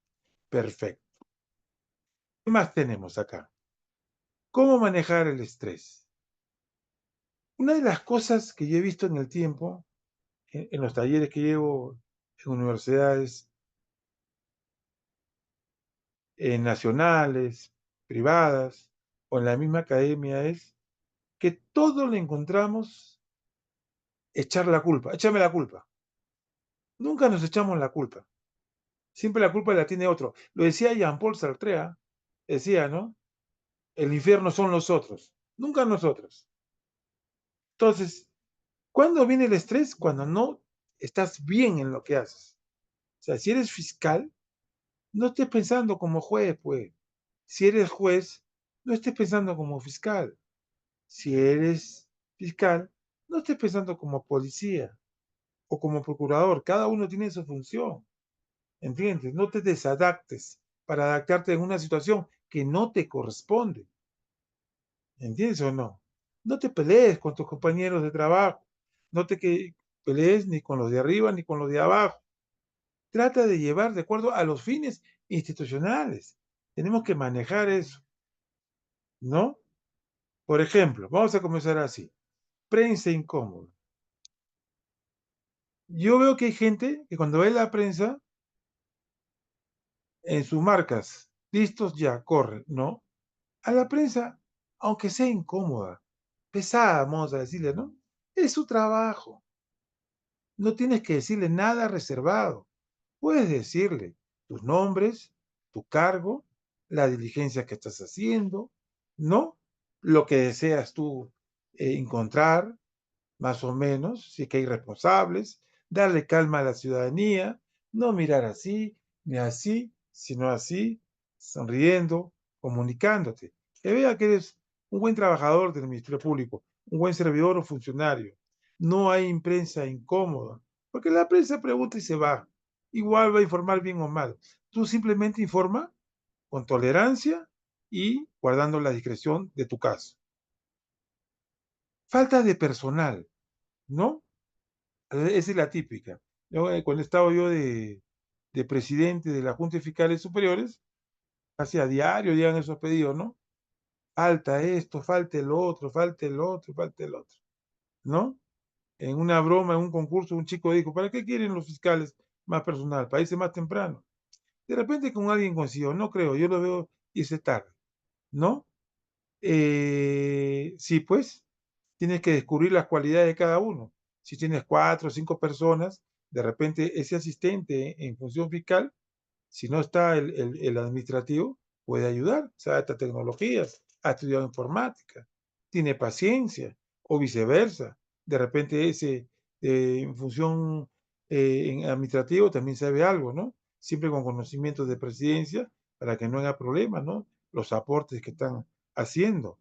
Perfecto. ¿Qué más tenemos acá? ¿Cómo manejar el estrés? Una de las cosas que yo he visto en el tiempo, en los talleres que llevo en universidades nacionales, privadas o en la misma academia, es que todo le encontramos echar la culpa. Échame la culpa. Nunca nos echamos la culpa. Siempre la culpa la tiene otro. Lo decía Jean-Paul Sartre, decía, ¿no? El infierno son los otros, nunca nosotros. Entonces, ¿cuándo viene el estrés? Cuando no estás bien en lo que haces. O sea, si eres fiscal, no estés pensando como juez, pues. Si eres juez, no estés pensando como fiscal. Si eres fiscal, no estés pensando como policía o como procurador. Cada uno tiene su función. ¿Entiendes? No te desadaptes para adaptarte en una situación que no te corresponde. ¿Entiendes o no? No te pelees con tus compañeros de trabajo. No te pelees ni con los de arriba ni con los de abajo. Trata de llevar de acuerdo a los fines institucionales. Tenemos que manejar eso, ¿no? Por ejemplo, vamos a comenzar así. Prensa incómoda. Yo veo que hay gente que cuando ve la prensa en sus marcas, listos ya, corre, ¿no? A la prensa, aunque sea incómoda, pesada, vamos a decirle, ¿no? Es su trabajo. No tienes que decirle nada reservado. Puedes decirle tus nombres, tu cargo, la diligencia que estás haciendo, ¿no? Lo que deseas tú encontrar, más o menos, si es que hay responsables, darle calma a la ciudadanía, no mirar así, ni así, sino así, sonriendo, comunicándote. Que vea que eres un buen trabajador del Ministerio Público, un buen servidor o funcionario. No hay prensa incómoda, porque la prensa pregunta y se va. Igual va a informar bien o mal. Tú simplemente informa con tolerancia y guardando la discreción de tu caso. Falta de personal, ¿no? Esa es la típica. Yo, cuando estaba yo de presidente de la Junta de Fiscales Superiores, casi a diario llegan esos pedidos, ¿no? Falta esto, falta el otro, falta el otro, falta el otro, ¿no? En una broma, en un concurso, un chico dijo, ¿para qué quieren los fiscales más personal? Para irse más temprano. De repente con alguien consiguió, no creo, yo lo veo irse tarde, ¿no? Sí, pues, tienes que descubrir las cualidades de cada uno. Si tienes 4 o 5 personas, de repente ese asistente en función fiscal, si no está el administrativo, puede ayudar, sabe estas tecnologías, ha estudiado informática, tiene paciencia, o viceversa. De repente ese en función en administrativo también sabe algo, ¿no? Siempre con conocimientos de presidencia para que no haya problemas, ¿no? Los aportes que están haciendo,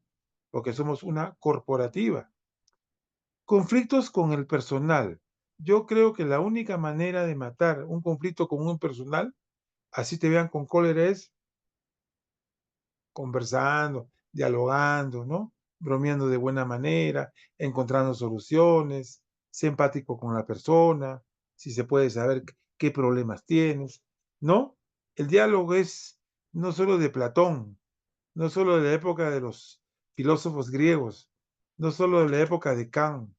porque somos una corporativa. Conflictos con el personal. Yo creo que la única manera de matar un conflicto con un personal, así te vean con cólera, es conversando, dialogando, ¿no? Bromeando de buena manera, encontrando soluciones, ser empático con la persona, si se puede saber qué problemas tienes, ¿no? El diálogo es no solo de Platón, no solo de la época de los filósofos griegos, no solo de la época de Kant,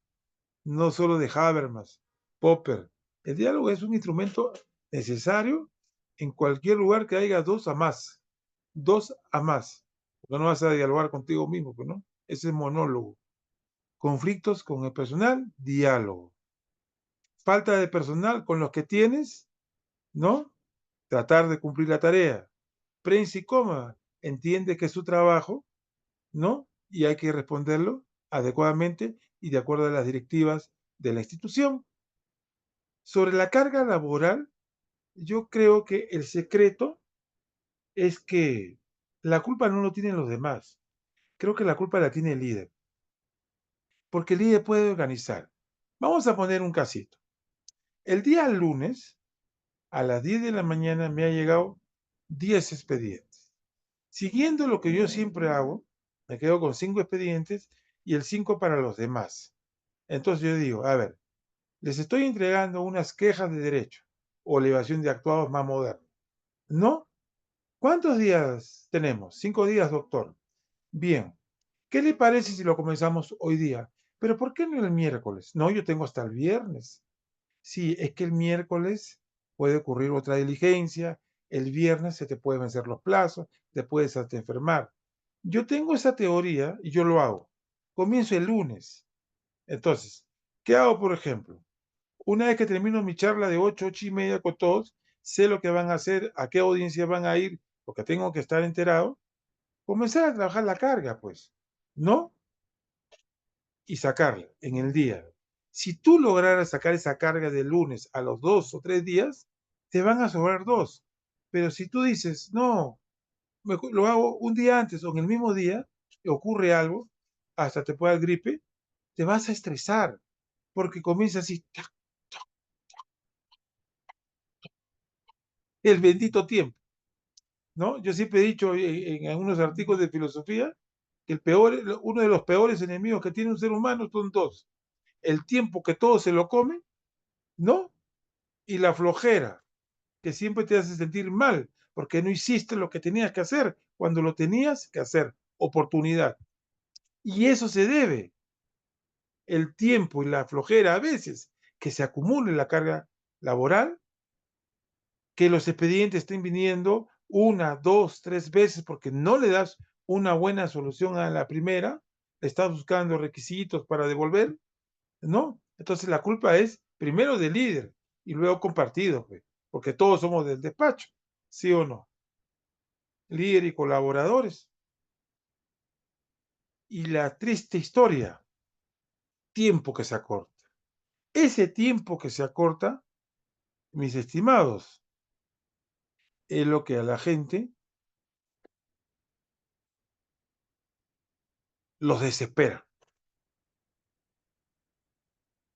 no solo de Habermas, Popper. El diálogo es un instrumento necesario en cualquier lugar que haya dos a más. Dos a más. Porque no vas a dialogar contigo mismo, pues, ¿no? Ese es monólogo. Conflictos con el personal, diálogo. Falta de personal con los que tienes, ¿no? Tratar de cumplir la tarea. Prensa y coma, entiende que es su trabajo, ¿no? Y hay que responderlo adecuadamente y de acuerdo a las directivas de la institución. Sobre la carga laboral, yo creo que el secreto es que la culpa no lo tienen los demás. Creo que la culpa la tiene el líder, porque el líder puede organizar. Vamos a poner un casito. El día lunes, a las 10 de la mañana, me ha llegado 10 expedientes. Siguiendo lo que yo siempre hago, me quedo con 5 expedientes y el 5 para los demás. Entonces yo digo, a ver, les estoy entregando unas quejas de derecho o elevación de actuados más modernos. ¿No? ¿Cuántos días tenemos? 5 días, doctor. Bien. ¿Qué le parece si lo comenzamos hoy día? Pero ¿por qué no el miércoles? No, yo tengo hasta el viernes. Sí, es que el miércoles puede ocurrir otra diligencia, el viernes se te pueden vencer los plazos, te puedes hasta enfermar. Yo tengo esa teoría y yo lo hago. Comienzo el lunes. Entonces, ¿qué hago, por ejemplo? Una vez que termino mi charla de 8, 8:30 con todos, sé lo que van a hacer, a qué audiencia van a ir, porque tengo que estar enterado, comenzar a trabajar la carga, pues, ¿no? Y sacarla en el día. Si tú lograras sacar esa carga de lunes a los 2 o 3 días, te van a sobrar dos. Pero si tú dices, no, lo hago un día antes o en el mismo día, ocurre algo, hasta te puede dar gripe, te vas a estresar, porque comienza así, el bendito tiempo, ¿no? Yo siempre he dicho en algunos artículos de filosofía que uno de los peores enemigos que tiene un ser humano son dos. El tiempo que todo se lo come, ¿no? Y la flojera, que siempre te hace sentir mal, porque no hiciste lo que tenías que hacer cuando lo tenías que hacer. Oportunidad. Y eso se debe, el tiempo y la flojera a veces, que se acumule la carga laboral, que los expedientes estén viniendo una, dos, tres veces porque no le das una buena solución a la primera, estás buscando requisitos para devolver, ¿no? Entonces la culpa es primero del líder y luego compartido, pues, porque todos somos del despacho, ¿sí o no? Líder y colaboradores. Y la triste historia, tiempo que se acorta. Ese tiempo que se acorta, mis estimados, es lo que a la gente los desespera.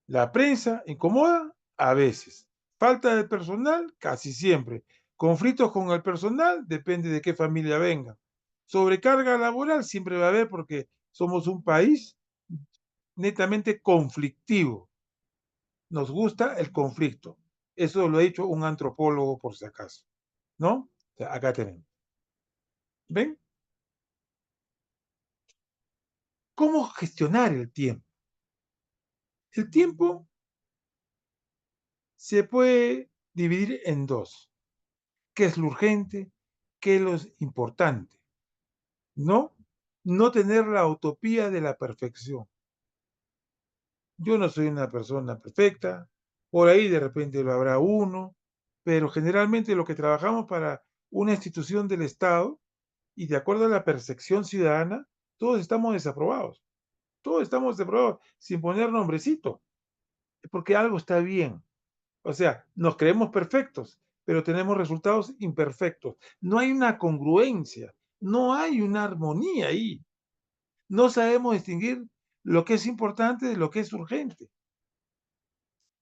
La prensa incomoda a veces. Falta de personal casi siempre. Conflictos con el personal depende de qué familia venga. Sobrecarga laboral siempre va a haber porque somos un país netamente conflictivo. Nos gusta el conflicto. Eso lo ha dicho un antropólogo por si acaso, ¿no? O sea, acá tenemos. ¿Ven? ¿Cómo gestionar el tiempo? El tiempo se puede dividir en dos. ¿Qué es lo urgente? ¿Qué es lo importante? ¿No? No tener la utopía de la perfección. Yo no soy una persona perfecta, por ahí de repente lo habrá uno, pero generalmente lo que trabajamos para una institución del Estado y de acuerdo a la percepción ciudadana, todos estamos desaprobados. Todos estamos desaprobados sin poner nombrecito, porque algo está bien. O sea, nos creemos perfectos, pero tenemos resultados imperfectos. No hay una congruencia, no hay una armonía ahí. No sabemos distinguir lo que es importante de lo que es urgente.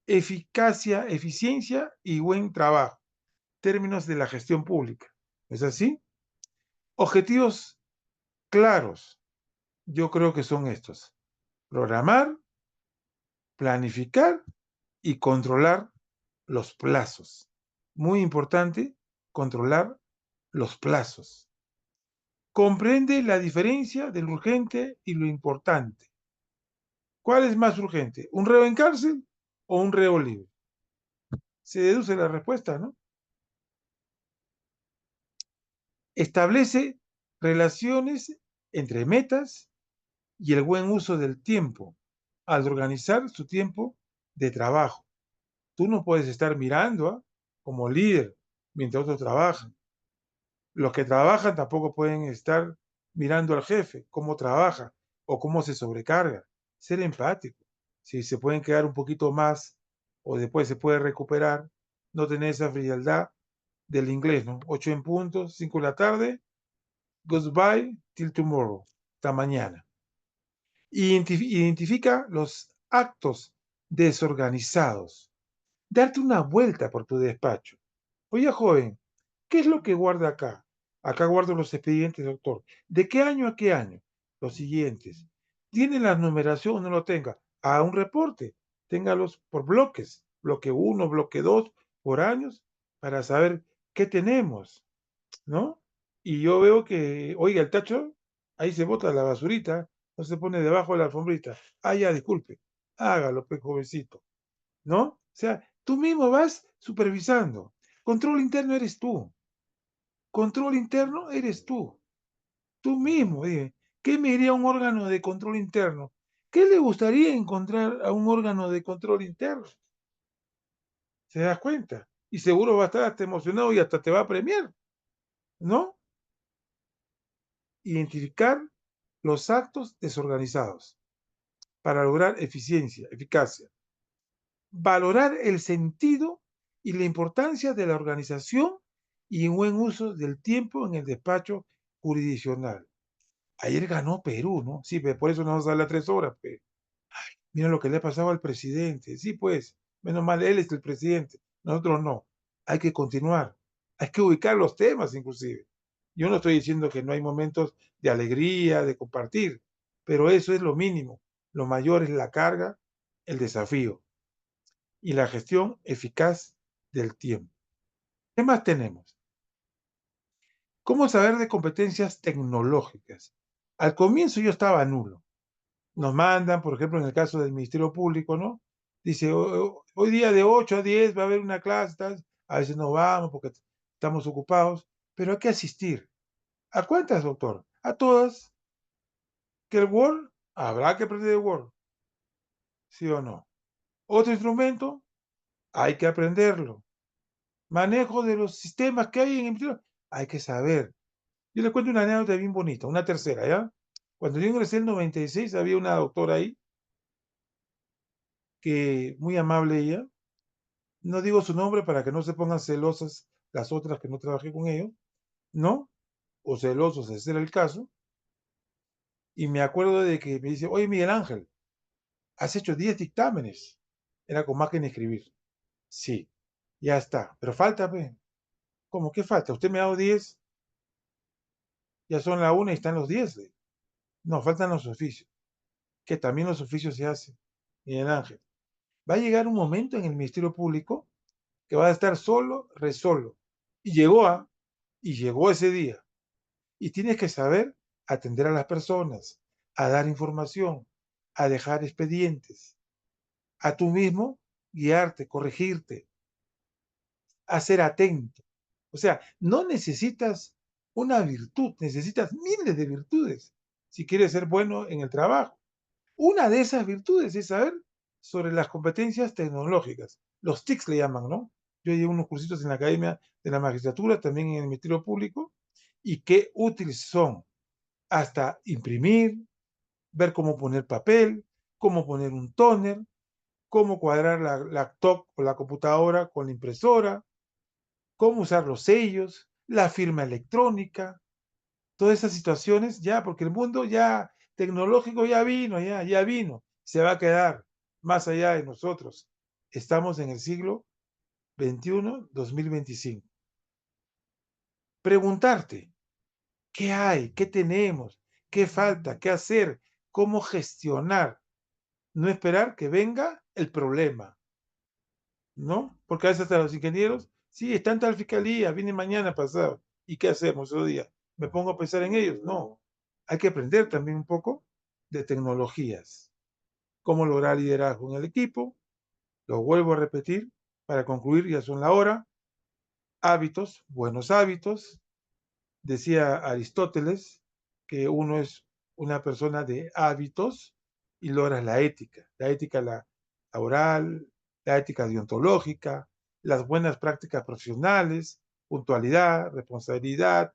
Eficacia, eficiencia y buen trabajo. Términos de la gestión pública. ¿Es así? Objetivos claros. Yo creo que son estos. Programar, planificar y controlar los plazos. Muy importante, controlar los plazos. Comprende la diferencia del urgente y lo importante. ¿Cuál es más urgente? ¿Un reo en cárcel o un reo libre? Se deduce la respuesta, ¿no? Establece relaciones entre metas y el buen uso del tiempo al organizar su tiempo de trabajo. Tú no puedes estar mirando como líder mientras otros trabajan. Los que trabajan tampoco pueden estar mirando al jefe, cómo trabaja o cómo se sobrecarga. Ser empático. Si se pueden quedar un poquito más o después se puede recuperar, no tener esa frialdad del inglés, ¿no? 8 en punto, 5 de la tarde, goodbye till tomorrow, hasta mañana. Identifica los actos desorganizados. Darte una vuelta por tu despacho. Oye, joven, ¿qué es lo que guarda acá? Acá guardo los expedientes, doctor. ¿De qué año a qué año? Los siguientes. ¿Tiene la numeración o no lo tenga? A un reporte. Téngalos por bloques. Bloque uno, bloque 2, por años, para saber qué tenemos, ¿no? Y yo veo que, oiga, el tacho, ahí se bota la basurita, no se pone debajo de la alfombrita. Ah, ya, disculpe. Hágalo, pues, jovencito, ¿no? O sea, tú mismo vas supervisando. Control interno eres tú. Control interno eres tú. Tú mismo, dime, ¿qué me diría un órgano de control interno? ¿Qué le gustaría encontrar a un órgano de control interno? ¿Se das cuenta? Y seguro va a estar hasta emocionado y hasta te va a premiar, ¿no? Identificar los actos desorganizados para lograr eficiencia, eficacia. Valorar el sentido y la importancia de la organización y un buen uso del tiempo en el despacho jurisdiccional. Ayer ganó Perú, ¿no? Sí, pero por eso no nos da las 3 horas. Pero mira lo que le ha pasado al presidente. Sí, pues, menos mal, él es el presidente, nosotros no. Hay que continuar, hay que ubicar los temas inclusive. Yo no estoy diciendo que no hay momentos de alegría, de compartir, pero eso es lo mínimo. Lo mayor es la carga, el desafío y la gestión eficaz del tiempo. ¿Qué más tenemos? ¿Cómo saber de competencias tecnológicas? Al comienzo yo estaba nulo. Nos mandan, por ejemplo, en el caso del Ministerio Público, ¿no? Dice, hoy día de 8 a 10 va a haber una clase, tal. A veces no vamos porque estamos ocupados, pero hay que asistir. ¿A cuántas, doctor? A todas. ¿Que el Word? Habrá que aprender el Word, ¿sí o no? Otro instrumento, hay que aprenderlo. Manejo de los sistemas que hay en el Ministerio, hay que saber. Yo le cuento una anécdota bien bonita, una tercera, ¿ya? Cuando yo ingresé en el 96, había una doctora ahí, que muy amable ella, no digo su nombre para que no se pongan celosas las otras que no trabajé con ellos, ¿no? O celosos, ese era el caso. Y me acuerdo de que me dice, oye, Miguel Ángel, has hecho 10 dictámenes. Era con máquina de escribir. Sí, ya está. Pero falta, pues. ¿Cómo? ¿Qué falta? Usted me ha dado 10, ya son la 1 y están los 10. No, faltan los oficios. Que también los oficios se hacen. Miguel Ángel. Va a llegar un momento en el Ministerio Público que va a estar solo, resolo. Y llegó ese día. Y tienes que saber atender a las personas, a dar información, a dejar expedientes, a tú mismo guiarte, corregirte, a ser atento. O sea, no necesitas una virtud, necesitas miles de virtudes si quieres ser bueno en el trabajo. Una de esas virtudes es saber sobre las competencias tecnológicas. Los TICs le llaman, ¿no? Yo llevo unos cursitos en la Academia de la Magistratura, también en el Ministerio Público, y qué útiles son. Hasta imprimir, ver cómo poner papel, cómo poner un tóner, cómo cuadrar la laptop o la computadora con la impresora, cómo usar los sellos, la firma electrónica, todas esas situaciones ya, porque el mundo ya tecnológico ya vino, ya vino, se va a quedar más allá de nosotros. Estamos en el siglo XXI, 2025. Preguntarte, ¿qué hay? ¿Qué tenemos? ¿Qué falta? ¿Qué hacer? ¿Cómo gestionar? No esperar que venga el problema, ¿no? Porque a veces hasta los ingenieros, sí, está en tal fiscalía, viene mañana pasado. ¿Y qué hacemos ese día? ¿Me pongo a pensar en ellos? No. Hay que aprender también un poco de tecnologías. Cómo lograr liderazgo en el equipo. Lo vuelvo a repetir para concluir, ya son la hora. Hábitos, buenos hábitos. Decía Aristóteles que uno es una persona de hábitos y logras la ética la oral, la ética deontológica, las buenas prácticas profesionales, puntualidad, responsabilidad,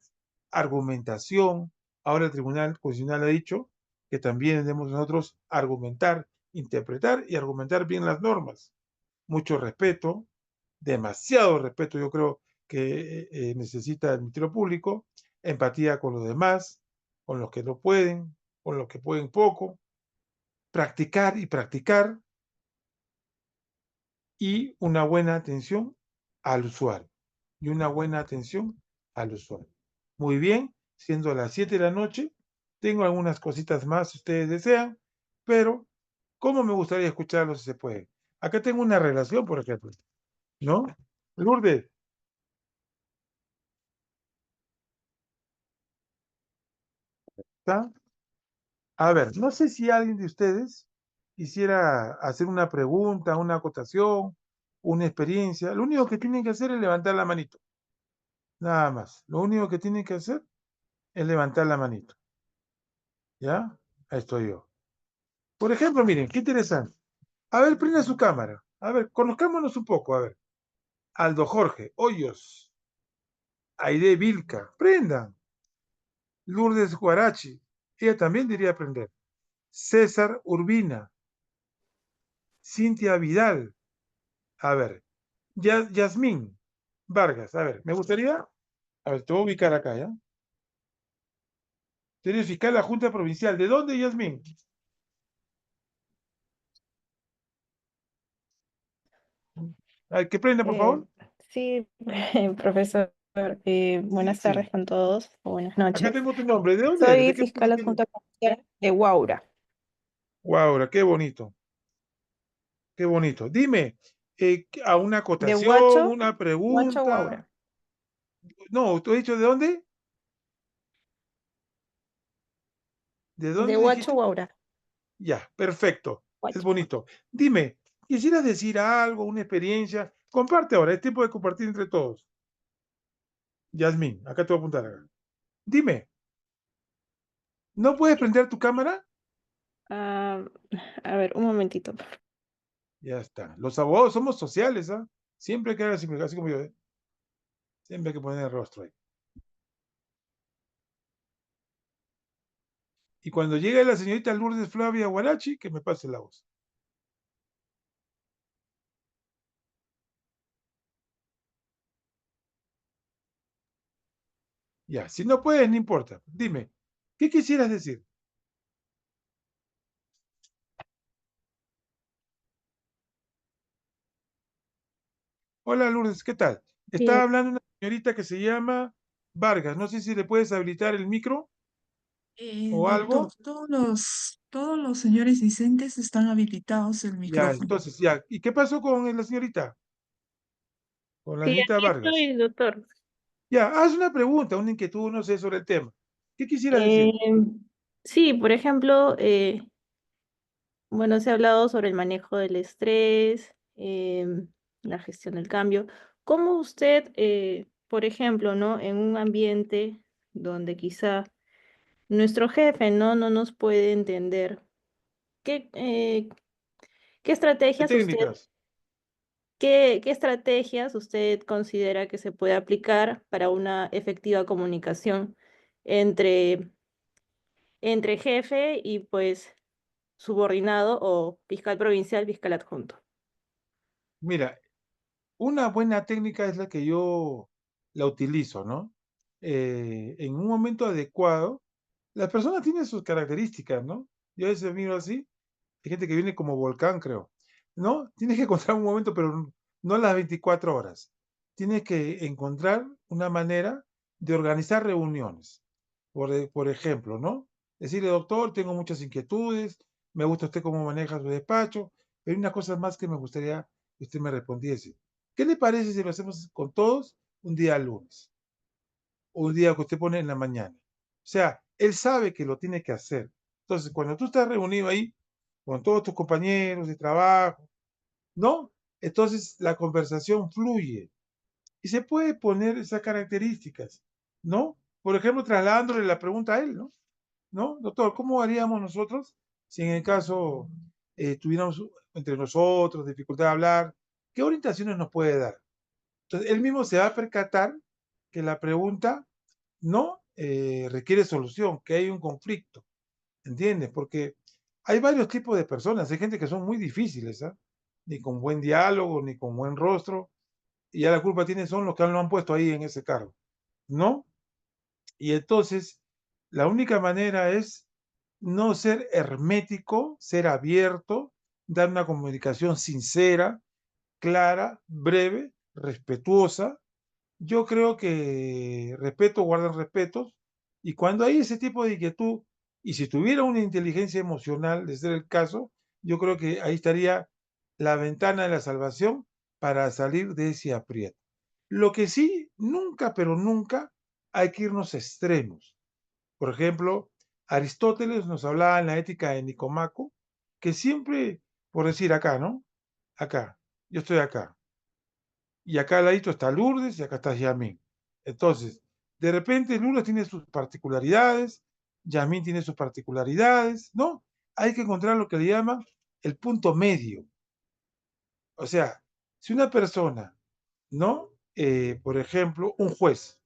argumentación. Ahora el Tribunal Constitucional ha dicho que también debemos nosotros argumentar, interpretar y argumentar bien las normas. Mucho respeto, demasiado respeto, yo creo que necesita el Ministerio Público, empatía con los demás, con los que no pueden, con los que pueden poco, practicar y practicar y una buena atención al usuario. Y una buena atención al usuario. Muy bien, siendo las 7 de la noche, tengo algunas cositas más si ustedes desean, pero ¿cómo me gustaría escucharlo si se puede? Acá tengo una relación, por ejemplo, ¿no? Lourdes, ¿está? A ver, no sé si alguien de ustedes quisiera hacer una pregunta, una acotación, una experiencia. Lo único que tienen que hacer es levantar la manito. Nada más. Lo único que tienen que hacer es levantar la manito. ¿Ya? Ahí estoy yo. Por ejemplo, miren, qué interesante. A ver, prenda su cámara. A ver, conozcámonos un poco. A ver. Aldo Jorge, Hoyos, Aide Vilca, prendan. Lourdes Guarachi, ella también diría aprender. César Urbina, Cintia Vidal, a ver, Yasmín Vargas, a ver, me gustaría, a ver, te voy a ubicar acá, ¿ya? Tienes fiscal de la Junta Provincial. ¿De dónde, Yasmín? A ver, que prenda, por Eh, favor. sí, profesor, Sí, buenas sí. tardes con todos, o buenas Acá noches. tengo tu nombre. ¿De dónde eres? Soy ¿De qué fiscal provincia? adjunta provincial de Huaura, Guaura, qué bonito, qué bonito. Dime, a una de acotación, Huacho, una Huacho, pregunta. Huaura, No, ¿tú has dicho de dónde? ¿De de dónde Huacho, dijiste? Huaura, Ya, perfecto. Es Huacho. bonito. Dime, ¿quisieras decir algo, una experiencia? Comparte ahora, es tiempo de compartir entre todos. Yasmín, acá te voy a apuntar acá. Dime, ¿no puedes prender tu cámara? Ah, a ver, un momentito. Ya está. Los abogados somos sociales, ¿ah? Siempre hay que así como yo, ¿eh? Siempre hay que poner el rostro ahí. Y cuando llegue la señorita Lourdes Flavia Guarachi, que me pase la voz. Ya, si no puedes, no importa. Dime, ¿qué quisieras decir? Hola Lourdes, ¿qué tal? Está Bien. hablando una señorita que se llama Vargas. No sé si le puedes habilitar el micro o Doctor, algo. todos los señores discentes están habilitados el Ya, micrófono. entonces, ya. ¿Y qué pasó con la señorita? Con la Sí, señorita aquí Vargas. estoy, doctor. Ya, haz una pregunta, una inquietud, no sé, sobre el tema. ¿Qué quisieras Eh, decir? sí, por ejemplo, bueno, se ha hablado sobre el manejo del estrés, la gestión del cambio. ¿Cómo usted, por ejemplo, ¿no? En un ambiente donde quizá nuestro jefe no nos puede entender, ¿qué, eh, qué ¿Qué estrategias usted, técnicas? qué estrategias usted considera que se puede aplicar para una efectiva comunicación entre, entre jefe y pues subordinado o fiscal provincial, fiscal adjunto? Mira, una buena técnica es la que yo la utilizo, ¿no? En un momento adecuado, las personas tienen sus características, ¿no? Yo a veces miro así, hay gente que viene como volcán, creo, ¿no? Tienes que encontrar un momento, pero no las 24 horas. Tienes que encontrar una manera de organizar reuniones. Por ejemplo, ¿no? Decirle, doctor, tengo muchas inquietudes, me gusta usted cómo maneja su despacho, pero hay una cosa más que me gustaría que usted me respondiese. ¿Qué le parece si lo hacemos con todos un día lunes? O un día que usted pone en la mañana. O sea, él sabe que lo tiene que hacer. Entonces, cuando tú estás reunido ahí con todos tus compañeros de trabajo, ¿no? Entonces la conversación fluye y se puede poner esas características, ¿no? por ejemplo, trasladándole la pregunta a él, ¿no? ¿No? Doctor, ¿cómo haríamos nosotros si en el caso tuviéramos entre nosotros dificultad de hablar? ¿Qué orientaciones nos puede dar? Entonces, él mismo se va a percatar que la pregunta no requiere solución, que hay un conflicto, ¿entiendes? Porque hay varios tipos de personas, hay gente que son muy difíciles, ¿ah? Ni con buen diálogo, ni con buen rostro, y ya la culpa tiene son los que lo han puesto ahí en ese cargo, ¿no? Y entonces, la única manera es no ser hermético, ser abierto, dar una comunicación sincera, clara, breve, respetuosa. Yo creo que respeto guardan respetos, y cuando hay ese tipo de inquietud, y si tuviera una inteligencia emocional, de ser el caso, yo creo que ahí estaría la ventana de la salvación para salir de ese aprieto. Lo que sí, nunca, pero nunca hay que irnos a extremos. Por ejemplo, Aristóteles nos hablaba en la ética de Nicomaco, que siempre, por decir acá, ¿no? Acá, yo estoy acá, y acá al ladito está Lourdes y acá está Yamín. Entonces, de repente Lourdes tiene sus particularidades, Yamín tiene sus particularidades, ¿no? Hay que encontrar lo que le llama el punto medio. O sea, si una persona, ¿no? Por ejemplo, un juez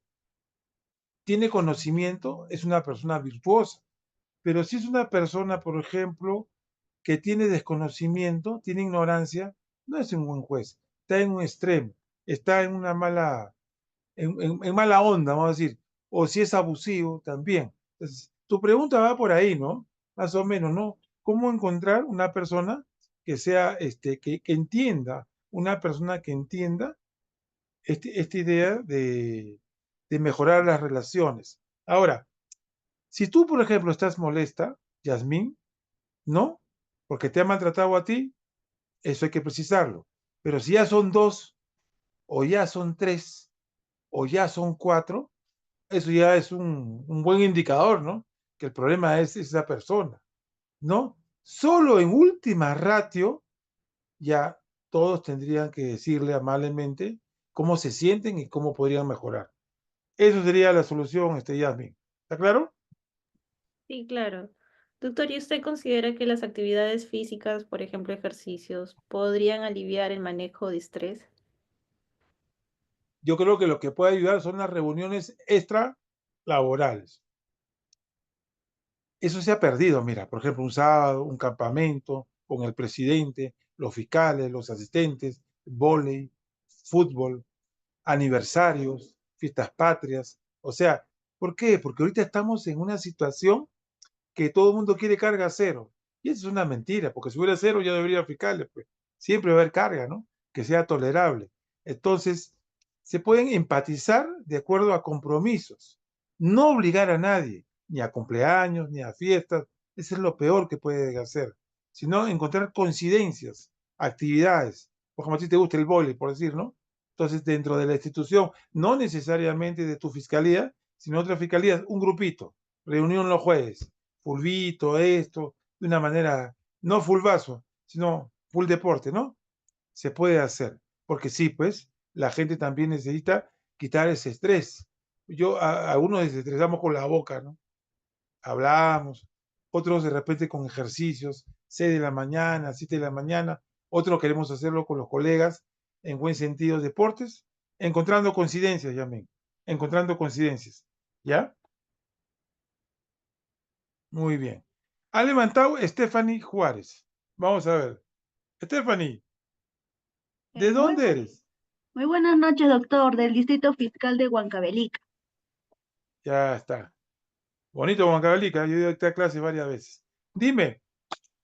tiene conocimiento, es una persona virtuosa. Pero si es una persona, por ejemplo, que tiene desconocimiento, tiene ignorancia, no es un buen juez. Está en un extremo, está en una mala, en mala onda, vamos a decir. O si es abusivo, también. Entonces, tu pregunta va por ahí, ¿no? Más o menos, ¿no? ¿Cómo encontrar una persona que sea, que entienda, una persona que entienda esta idea de mejorar las relaciones? Ahora, si tú, por ejemplo, estás molesta, Yasmín, ¿no? Porque te ha maltratado a ti, eso hay que precisarlo. Pero si ya son dos, o ya son tres, o ya son cuatro, eso ya es un buen indicador, ¿no? Que el problema es esa persona, ¿no? Solo en última ratio, ya todos tendrían que decirle amablemente cómo se sienten y cómo podrían mejorar. Eso sería la solución, Yasmín. ¿Está claro? Sí, claro. Doctor, ¿y usted considera que las actividades físicas, por ejemplo, ejercicios, podrían aliviar el manejo de estrés? Yo creo que lo que puede ayudar son las reuniones extra laborales. Eso se ha perdido, mira, por ejemplo, un sábado, un campamento con el presidente, los fiscales, los asistentes, vóley, fútbol, aniversarios, fiestas patrias. O sea, ¿por qué? Porque ahorita estamos en una situación que todo el mundo quiere carga cero. Y eso es una mentira, porque si hubiera cero ya debería haber fiscales, pues siempre va a haber carga, ¿no? Que sea tolerable. Entonces, se pueden empatizar de acuerdo a compromisos, no obligar a nadie, ni a cumpleaños, ni a fiestas, eso es lo peor que puede hacer, sino encontrar coincidencias, actividades, por ejemplo, a ti te gusta el vóley, por decir, ¿no? Entonces, dentro de la institución, no necesariamente de tu fiscalía, sino otra fiscalía, un grupito, reunión los jueves, fulvito, esto, de una manera, no fulvazo, sino full deporte, ¿no? Se puede hacer, porque sí, pues, la gente también necesita quitar ese estrés. A unos desestresamos con la boca, ¿no? Hablamos, otros de repente con ejercicios, 6 de la mañana, 7 de la mañana, otros queremos hacerlo con los colegas, en buen sentido, deportes, encontrando coincidencias, Yamen, encontrando coincidencias, ¿ya? Muy bien. Ha levantado Stephanie Juárez. Vamos a ver. Stephanie, ¿de Eh, muy, dónde bu- eres? muy buenas noches, doctor, del Distrito Fiscal de Huancavelica. Ya está. Bonito Huancavelica, yo he ido a esta clase varias veces. Dime,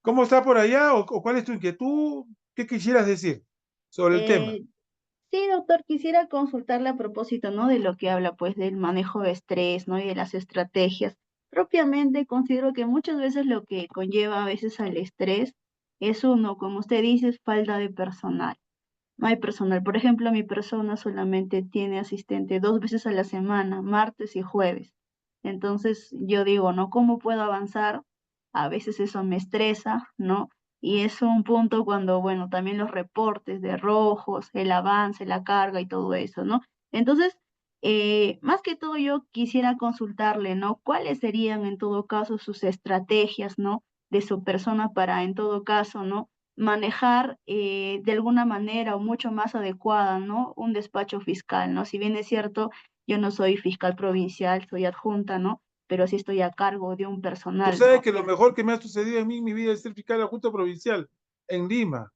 ¿cómo está por allá o cuál es tu inquietud? ¿Qué quisieras decir sobre el tema? Eh, sí, doctor, quisiera consultarle a propósito, ¿no? De lo que habla, pues, del manejo de estrés, ¿no? Y de las estrategias. Propiamente considero que muchas veces lo que conlleva a veces al estrés es uno, como usted dice, es falta de personal. No hay personal. Por ejemplo, mi persona solamente tiene asistente 2 veces a la semana, martes y jueves. Entonces yo digo, ¿no? ¿Cómo puedo avanzar? A veces eso me estresa, ¿no? Y es un punto cuando, bueno, también los reportes de rojos, el avance, la carga y todo eso, ¿no? Entonces, Más que todo yo quisiera consultarle, ¿no? ¿Cuáles serían en todo caso sus estrategias, ¿no? De su persona para en todo caso, ¿no? Manejar de alguna manera o mucho más adecuada, ¿no? Un despacho fiscal, ¿no? Si bien es cierto, yo no soy fiscal provincial, soy adjunta, ¿no? Pero sí estoy a cargo de un Tú personal, sabes ¿no? que lo mejor que me ha sucedido a mí en mi vida es ser fiscal adjunto provincial en Lima,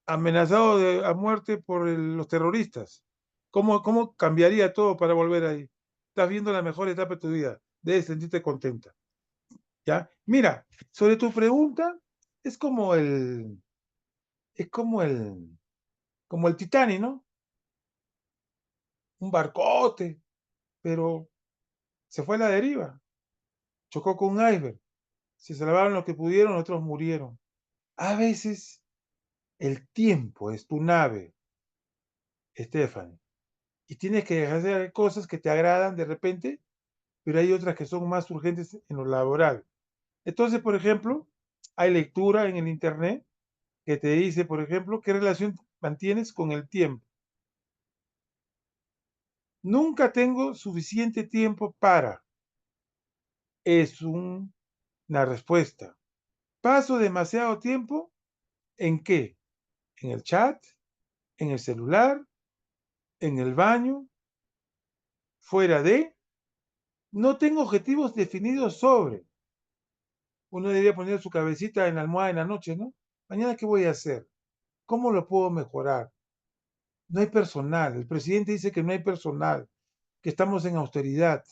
amenazado a muerte por los terroristas. ¿Cómo cambiaría todo para volver ahí? Estás viendo la mejor etapa de tu vida. Debes sentirte contenta. ¿Ya? Mira, sobre tu pregunta, es como es como el Titanic, ¿no? Un barcote, pero se fue a la deriva. Chocó con un iceberg. Se salvaron los que pudieron, otros murieron. A veces el tiempo es tu nave, Stephanie, y tienes que hacer cosas que te agradan de repente, pero hay otras que son más urgentes en lo laboral. Entonces, por ejemplo, hay lectura en el Internet que te dice, por ejemplo, qué relación mantienes con el tiempo. Nunca tengo suficiente tiempo para. Es una respuesta. Paso demasiado tiempo ¿en qué? En el chat, en el celular, en el baño, fuera de. No tengo objetivos definidos sobre. Uno debería poner su cabecita en la almohada en la noche, ¿no? Mañana, ¿qué voy a hacer? ¿Cómo lo puedo mejorar? No hay personal. El presidente dice que no hay personal, que estamos en austeridad.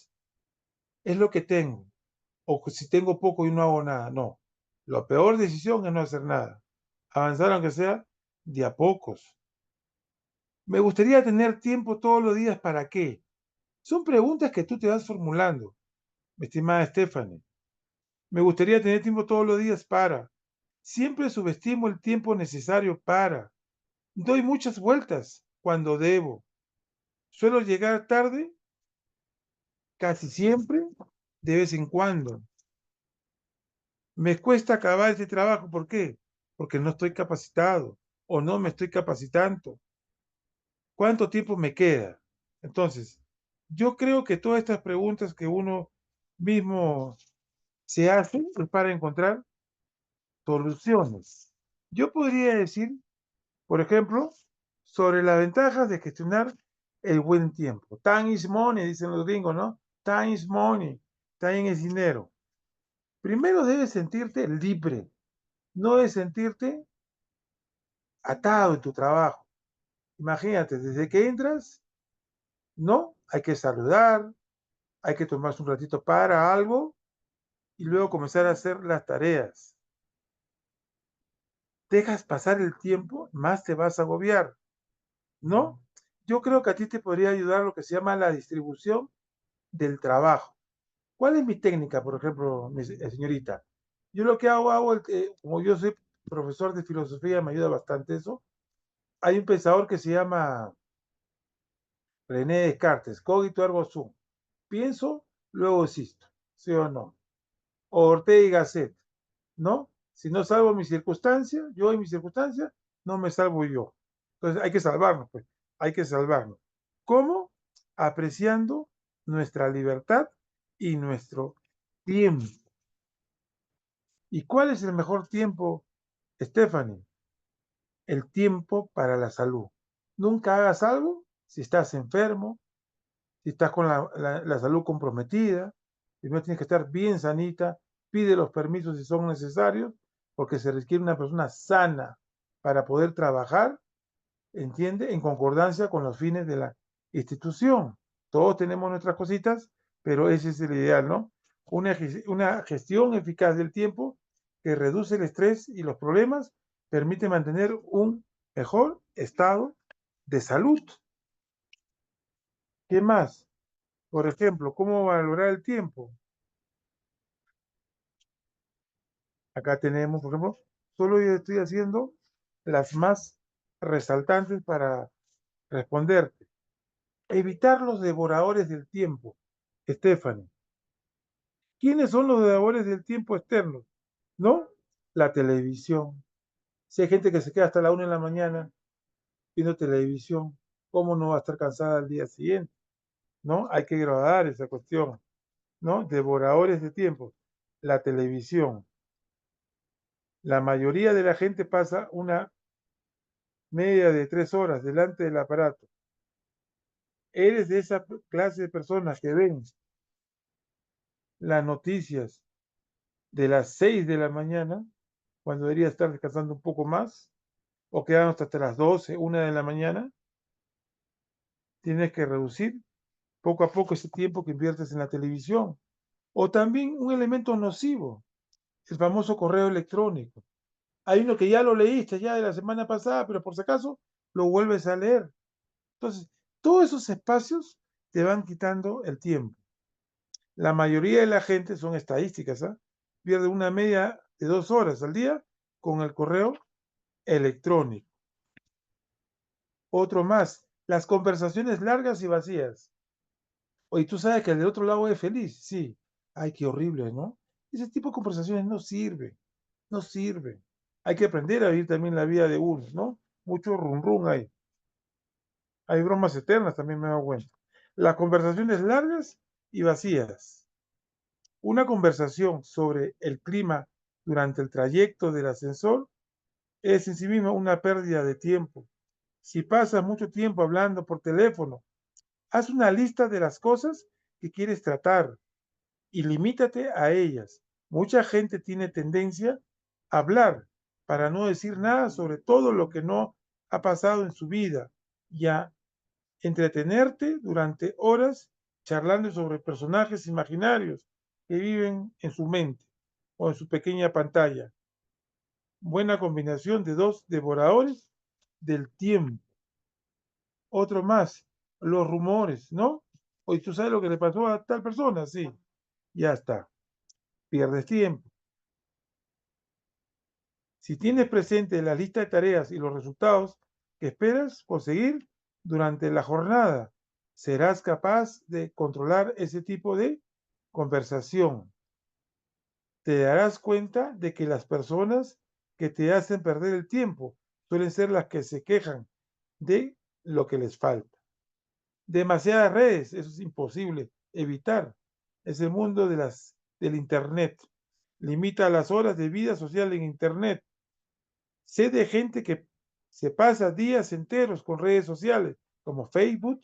Es lo que tengo. O que si tengo poco y no hago nada. No. La peor decisión es no hacer nada. Avanzar aunque sea de a pocos. Me gustaría tener tiempo todos los días para qué. Son preguntas que tú te vas formulando, mi estimada Stephanie. Me gustaría tener tiempo todos los días para. Siempre subestimo el tiempo necesario para. Doy muchas vueltas cuando debo. Suelo llegar tarde casi siempre, de vez en cuando. Me cuesta acabar este trabajo. ¿Por qué? Porque no estoy capacitado o no me estoy capacitando. ¿Cuánto tiempo me queda? Entonces, yo creo que todas estas preguntas que uno mismo se hace es para encontrar soluciones. Yo podría decir, por ejemplo, sobre las ventajas de gestionar el buen tiempo. Time is money, dicen los gringos, ¿no? Time is money. Time es dinero. Primero debes sentirte libre. No debes sentirte atado en tu trabajo. Imagínate, desde que entras, no, hay que saludar, hay que tomarse un ratito para algo y luego comenzar a hacer las tareas. Dejas pasar el tiempo, más te vas a agobiar, ¿no? Yo creo que a ti te podría ayudar lo que se llama la distribución del trabajo. ¿Cuál es mi técnica, por ejemplo, señorita? Yo lo que hago como yo soy profesor de filosofía, me ayuda bastante eso. Hay un pensador que se llama René Descartes, cogito ergo sum. Pienso, luego existo, ¿sí o no? O Ortega y Gasset, ¿no? Si no salvo mi circunstancia, yo y mi circunstancia, no me salvo yo. Entonces hay que salvarnos, pues, hay que salvarnos. ¿Cómo? Apreciando nuestra libertad y nuestro tiempo. ¿Y cuál es el mejor tiempo, Stephanie? El tiempo para la salud. Nunca hagas algo si estás enfermo, si estás con la salud comprometida, primero tienes que estar bien sanita, pide los permisos si son necesarios, porque se requiere una persona sana para poder trabajar, entiende, en concordancia con los fines de la institución. Todos tenemos nuestras cositas, pero ese es el ideal, ¿no? Una gestión eficaz del tiempo que reduce el estrés y los problemas, permite mantener un mejor estado de salud. ¿Qué más? Por ejemplo, ¿cómo valorar el tiempo? Acá tenemos, por ejemplo, solo yo estoy haciendo las más resaltantes para responderte. Evitar los devoradores del tiempo. Stephanie, ¿quiénes son los devoradores del tiempo externos? ¿No? La televisión. Si hay gente que se queda hasta la 1 de la mañana viendo televisión, ¿cómo no va a estar cansada al día siguiente? ¿no? Hay que grabar esa cuestión, ¿no? Devoradores de tiempo. La televisión. La mayoría de la gente pasa una media de 3 horas delante del aparato. Eres de esa clase de personas que ven las noticias de las 6 de la mañana, cuando debería estar descansando un poco más, o quedándote hasta las 12, 1 de la mañana. Tienes que reducir poco a poco ese tiempo que inviertes en la televisión. O también un elemento nocivo, el famoso correo electrónico. Hay uno que ya lo leíste ya de la semana pasada, pero por si acaso lo vuelves a leer. Entonces, todos esos espacios te van quitando el tiempo. La mayoría de la gente, son estadísticas, ¿eh? Pierde una media de 2 horas al día con el correo electrónico. Otro más, las conversaciones largas y vacías. Oye, tú sabes que el del otro lado es feliz, sí. Ay, qué horrible, ¿no? Ese tipo de conversaciones no sirve, no sirve. Hay que aprender a vivir también la vida de uno, ¿no? Mucho rum rum hay. Hay bromas eternas, también me he dado cuenta. Las conversaciones largas y vacías. Una conversación sobre el clima durante el trayecto del ascensor es en sí misma una pérdida de tiempo. Si pasas mucho tiempo hablando por teléfono, haz una lista de las cosas que quieres tratar y limítate a ellas. Mucha gente tiene tendencia a hablar para no decir nada sobre todo lo que no ha pasado en su vida y a entretenerte durante horas charlando sobre personajes imaginarios que viven en su mente o en su pequeña pantalla. Buena combinación de dos devoradores del tiempo. Otro más, los rumores, ¿no? Oye, ¿tú sabes lo que le pasó a tal persona? Sí, ya está, pierdes tiempo. Si tienes presente la lista de tareas y los resultados que esperas conseguir durante la jornada, serás capaz de controlar ese tipo de conversación. Te darás cuenta de que las personas que te hacen perder el tiempo suelen ser las que se quejan de lo que les falta. Demasiadas redes, eso es imposible evitar. Es el mundo del Internet. Limita las horas de vida social en Internet. Sé de gente que se pasa días enteros con redes sociales como Facebook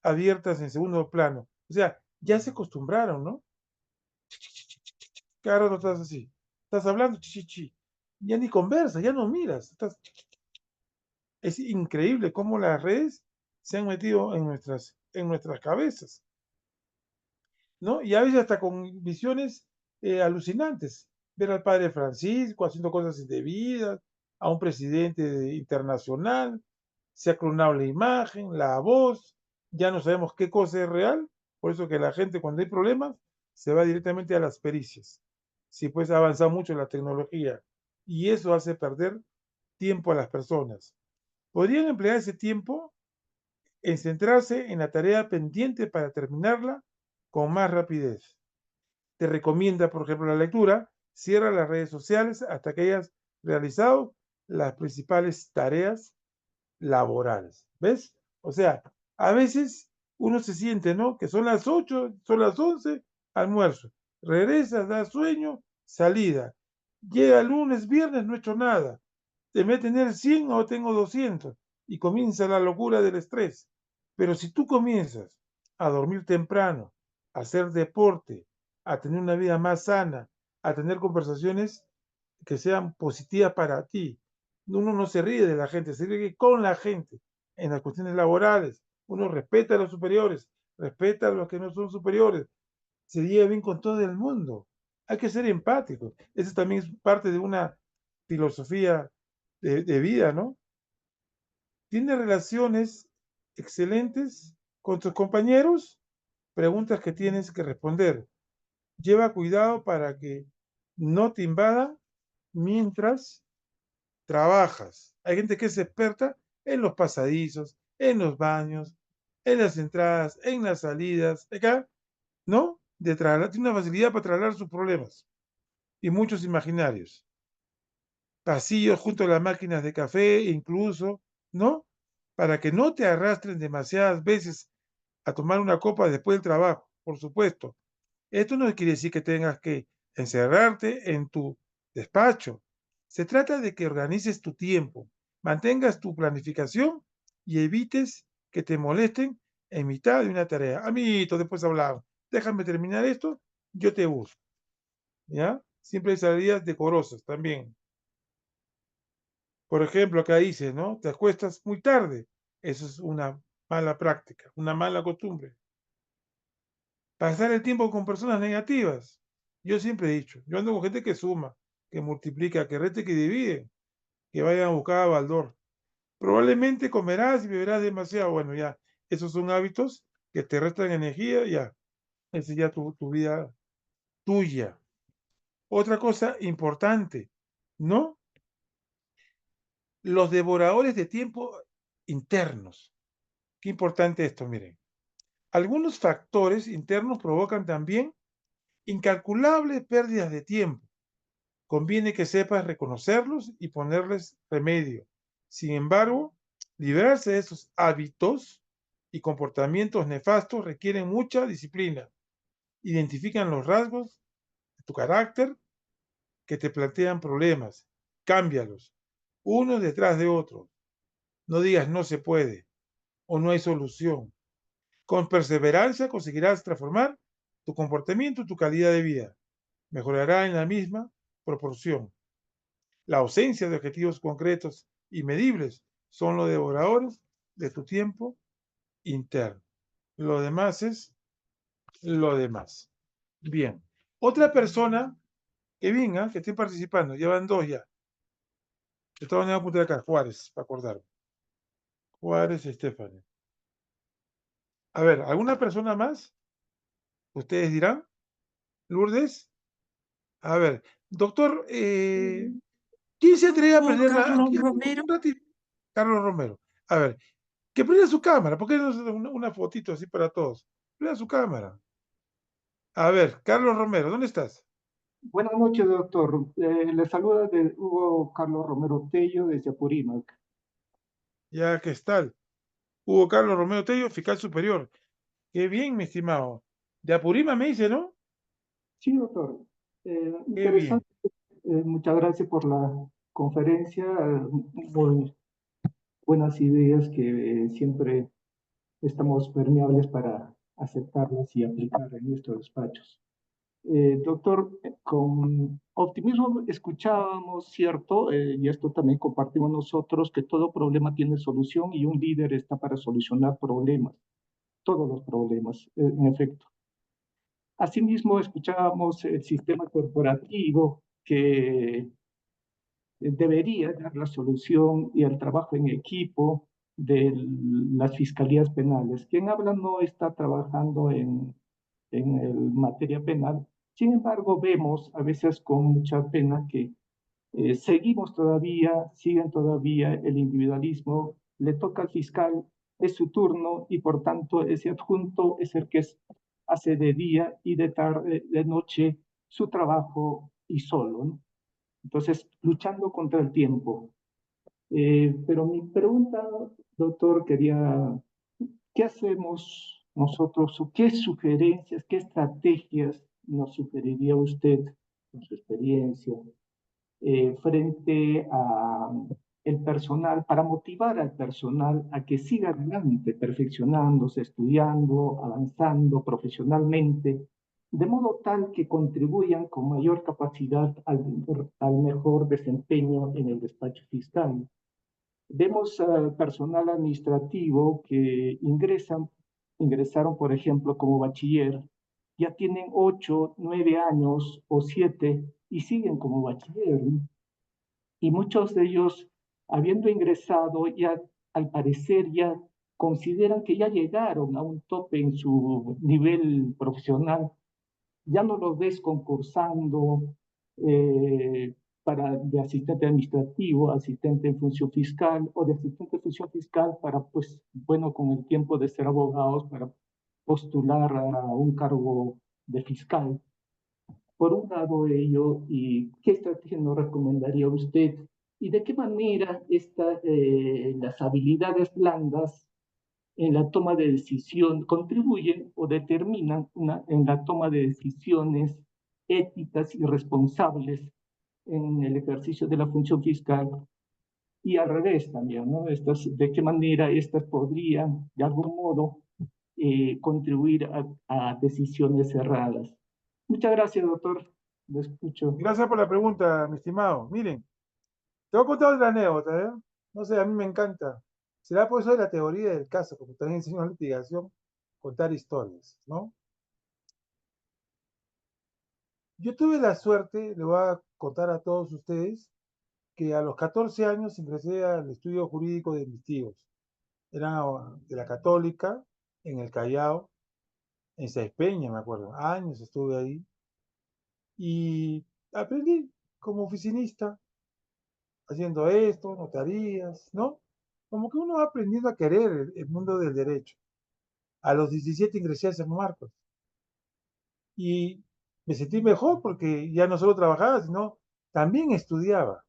abiertas en segundo plano. O sea, ya se acostumbraron, ¿no? Cada rato estás así. Estás hablando, ya ni conversas, ya no miras. Es increíble cómo las redes se han metido en nuestras cabezas, ¿no? Y a veces hasta con visiones alucinantes. Ver al padre Francisco haciendo cosas indebidas, a un presidente internacional, se ha clonado la imagen, la voz, ya no sabemos qué cosa es real, por eso que la gente cuando hay problemas se va directamente a las pericias. Sí, pues ha avanzado mucho la tecnología y eso hace perder tiempo a las personas. Podrían emplear ese tiempo en centrarse en la tarea pendiente para terminarla con más rapidez. Te recomienda, por ejemplo, la lectura, cierra las redes sociales hasta que hayas realizado las principales tareas laborales. ¿Ves? O sea, a veces uno se siente, ¿no? Que son las 8, son las 11, almuerzo. Regresas, da sueño, salida. Llega lunes, viernes, no he hecho nada. En vez de tener 100, ahora tengo 200. Y comienza la locura del estrés. Pero si tú comienzas a dormir temprano, a hacer deporte, a tener una vida más sana, a tener conversaciones que sean positivas para ti. Uno no se ríe de la gente, se ríe con la gente en las cuestiones laborales. Uno respeta a los superiores, respeta a los que no son superiores, se lleva bien con todo el mundo. Hay que ser empático. Eso también es parte de una filosofía de vida, ¿no? ¿Tienes relaciones excelentes con tus compañeros? Preguntas que tienes que responder. Lleva cuidado para que no te invadan mientras trabajas. Hay gente que es experta en los pasadizos, en los baños, en las entradas, en las salidas, acá, ¿no? Tiene una facilidad para trasladar sus problemas y muchos imaginarios. Pasillos junto a las máquinas de café, incluso, ¿no? Para que no te arrastren demasiadas veces a tomar una copa después del trabajo, por supuesto. Esto no quiere decir que tengas que encerrarte en tu despacho. Se trata de que organices tu tiempo, mantengas tu planificación y evites que te molesten en mitad de una tarea. Amiguito, después hablamos. Déjame terminar esto, yo te busco. ¿Ya? Siempre hay salidas decorosas también. Por ejemplo, acá dice, ¿no? Te acuestas muy tarde. Eso es una mala práctica, una mala costumbre. Pasar el tiempo con personas negativas. Yo siempre he dicho, yo ando con gente que suma, que multiplica, que resta y que divide, que vayan a buscar a Baldor. Probablemente comerás y beberás demasiado. Bueno, ya, esos son hábitos que te restan energía, ya. Esa es ya tu vida tuya. Otra cosa importante, ¿no? Los devoradores de tiempo internos. Qué importante esto, miren. Algunos factores internos provocan también incalculables pérdidas de tiempo. Conviene que sepas reconocerlos y ponerles remedio. Sin embargo, librarse de esos hábitos y comportamientos nefastos requieren mucha disciplina. Identifican los rasgos de tu carácter que te plantean problemas. Cámbialos, uno detrás de otro. No digas no se puede o no hay solución. Con perseverancia conseguirás transformar tu comportamiento y tu calidad de vida. Mejorará en la misma proporción. La ausencia de objetivos concretos y medibles son los devoradores de tu tiempo interno. Lo demás es lo demás. Bien. Otra persona que venga, que esté participando, ya van dos ya. Estaban en la punta de acá, Juárez, para acordar. Juárez Estefani. A ver, ¿alguna persona más? Ustedes dirán. Lourdes. A ver, doctor, ¿quién se atreve a Oh, aprender Carlos Romero. un ratito? Carlos Romero. A ver, que prenda su cámara. ¿Por qué no una fotito así para todos? Prenda su cámara. A ver, Carlos Romero, ¿dónde estás? Buenas noches, doctor. Le saluda de Hugo Carlos Romero Tello desde Apurímac. Ya que está. Hugo Carlos Romero Tello, fiscal superior. Qué bien, mi estimado. De Apurima me dice, ¿no? Sí, doctor. Qué bien. Interesante. Muchas gracias por la conferencia. Muy buenas ideas que siempre estamos permeables para aceptarlas y aplicar en nuestros despachos. Doctor, con optimismo escuchábamos, ¿cierto? Y esto también compartimos nosotros, que todo problema tiene solución y un líder está para solucionar problemas, todos los problemas, en efecto. Asimismo, escuchábamos el sistema corporativo que debería dar la solución y el trabajo en equipo de las fiscalías penales. Quien habla no está trabajando en el materia penal. Sin embargo, vemos a veces con mucha pena que seguimos todavía, siguen todavía el individualismo, le toca al fiscal, es su turno y por tanto ese adjunto es el que hace de día y de tarde, de noche su trabajo y solo, ¿no? Entonces, luchando contra el tiempo. Pero mi pregunta, doctor, quería, ¿qué hacemos nosotros o qué sugerencias, qué estrategias nos sugeriría usted con su experiencia frente a el personal, para motivar al personal a que siga adelante, perfeccionándose, estudiando, avanzando profesionalmente, de modo tal que contribuyan con mayor capacidad al mejor desempeño en el despacho fiscal? Vemos al personal administrativo que ingresaron, por ejemplo, como bachiller, ya tienen 8, 9 años o 7 y siguen como bachiller, ¿no? Y muchos de ellos, habiendo ingresado, ya al parecer ya consideran que ya llegaron a un tope en su nivel profesional, ya no los ves concursando de asistente administrativo, asistente en función fiscal o de asistente en función fiscal para, pues, bueno, con el tiempo de ser abogados, para postular a un cargo de fiscal. Por un lado ello, ¿y qué estrategia nos recomendaría usted? ¿Y de qué manera las habilidades blandas en la toma de decisión, contribuyen o determinan en la toma de decisiones éticas y responsables en el ejercicio de la función fiscal y al revés también, ¿no? De qué manera estas podrían, de algún modo, contribuir a decisiones erradas. Muchas gracias, doctor. Lo escucho. Gracias por la pregunta, mi estimado. Miren, te voy a contar otra anécdota, ¿eh? No sé, a mí me encanta. Será por eso de la teoría del caso, como también enseño en la litigación, contar historias, ¿no? Yo tuve la suerte, le voy a contar a todos ustedes, que a los 14 años ingresé al estudio jurídico de mis tíos. Era de la Católica, en el Callao, en Peña, me acuerdo. Años estuve ahí. Y aprendí como oficinista, haciendo esto, notarías, ¿no? Como que uno va aprendiendo a querer el mundo del derecho. A los 17 ingresé a San Marcos y me sentí mejor porque ya no solo trabajaba, sino también estudiaba.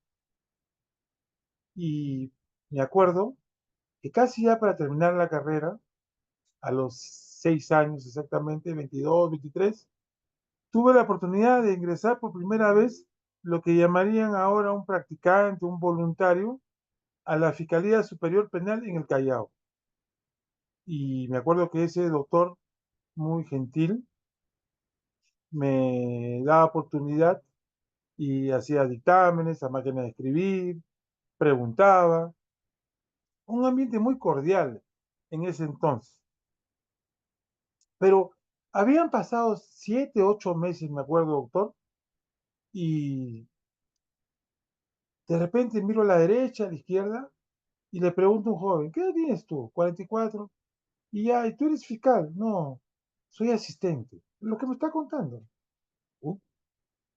Y me acuerdo que casi ya para terminar la carrera, a los 6 años exactamente, 22, 23, tuve la oportunidad de ingresar por primera vez lo que llamarían ahora un practicante, un voluntario, a la Fiscalía Superior Penal en el Callao. Y me acuerdo que ese doctor, muy gentil, me daba oportunidad y hacía dictámenes a máquina de escribir, preguntaba. Un ambiente muy cordial en ese entonces. Pero habían pasado 7, 8 meses, me acuerdo, doctor, y de repente miro a la derecha, a la izquierda, y le pregunto a un joven, ¿qué edad tienes tú? 44. Y ya, ¿y tú eres fiscal? No, soy asistente. Lo que me está contando.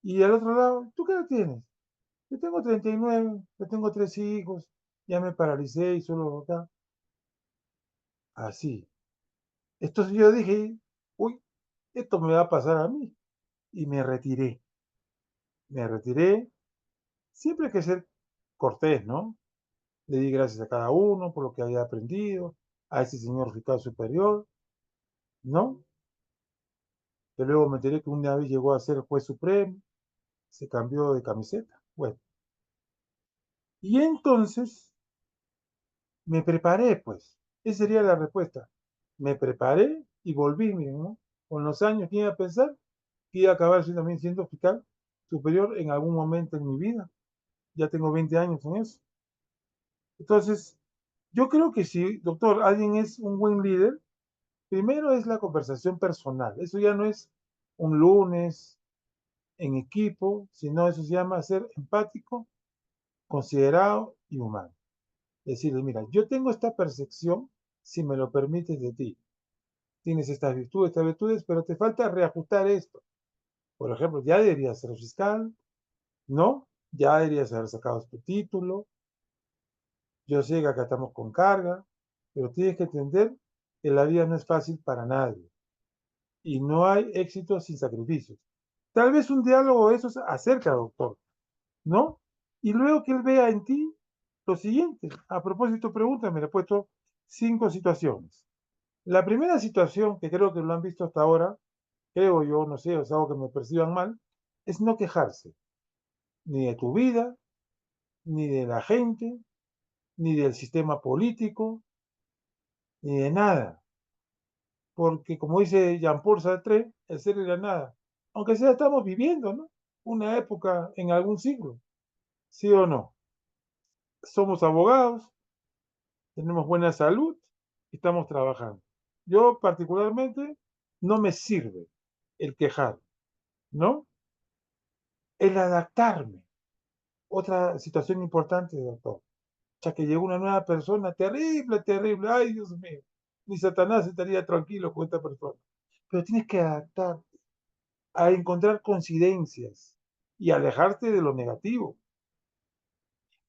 Y al otro lado, ¿tú qué edad tienes? Yo tengo 39, yo tengo 3 hijos, ya me paralicé y solo acá. Así. Entonces yo dije, uy, esto me va a pasar a mí. Y me retiré. Me retiré. Siempre hay que ser cortés, ¿no? Le di gracias a cada uno por lo que había aprendido, a ese señor fiscal superior, ¿no? Que luego me enteré que una vez llegó a ser juez supremo, se cambió de camiseta. Bueno, y entonces me preparé, pues. Esa sería la respuesta. Me preparé y volví, miren, ¿no? Con los años, ¿quién iba a pensar que iba a acabar también siendo fiscal superior en algún momento en mi vida? Ya tengo 20 años en eso. Entonces, yo creo que si, doctor, alguien es un buen líder, primero es la conversación personal. Eso ya no es un lunes en equipo, sino eso se llama ser empático, considerado y humano. Decirle, mira, yo tengo esta percepción, si me lo permites, de ti. Tienes estas virtudes, pero te falta reajustar esto. Por ejemplo, ya deberías ser fiscal, ¿no? Ya deberías haber sacado tu título. Yo sé que acá estamos con carga, pero tienes que entender que la vida no es fácil para nadie y no hay éxito sin sacrificios. Tal vez un diálogo de esos acerca, doctor, ¿no? Y luego que él vea en ti lo siguiente. A propósito, pregúntame, le he puesto 5 situaciones. La primera situación, que creo que lo han visto hasta ahora, creo yo, no sé, es algo que me perciban mal, es no quejarse, ni de tu vida, ni de la gente, ni del sistema político, ni de nada. Porque como dice Jean-Paul Sartre, el ser y la nada, aunque sea estamos viviendo, ¿no? Una época en algún siglo, ¿sí o no? Somos abogados, tenemos buena salud, estamos trabajando. Yo particularmente no me sirve el quejar, ¿no? El adaptarme. Otra situación importante, doctor. Ya que llegó una nueva persona, terrible, terrible, ay Dios mío, ni Satanás estaría tranquilo con esta persona. Pero tienes que adaptarte a encontrar coincidencias y alejarte de lo negativo.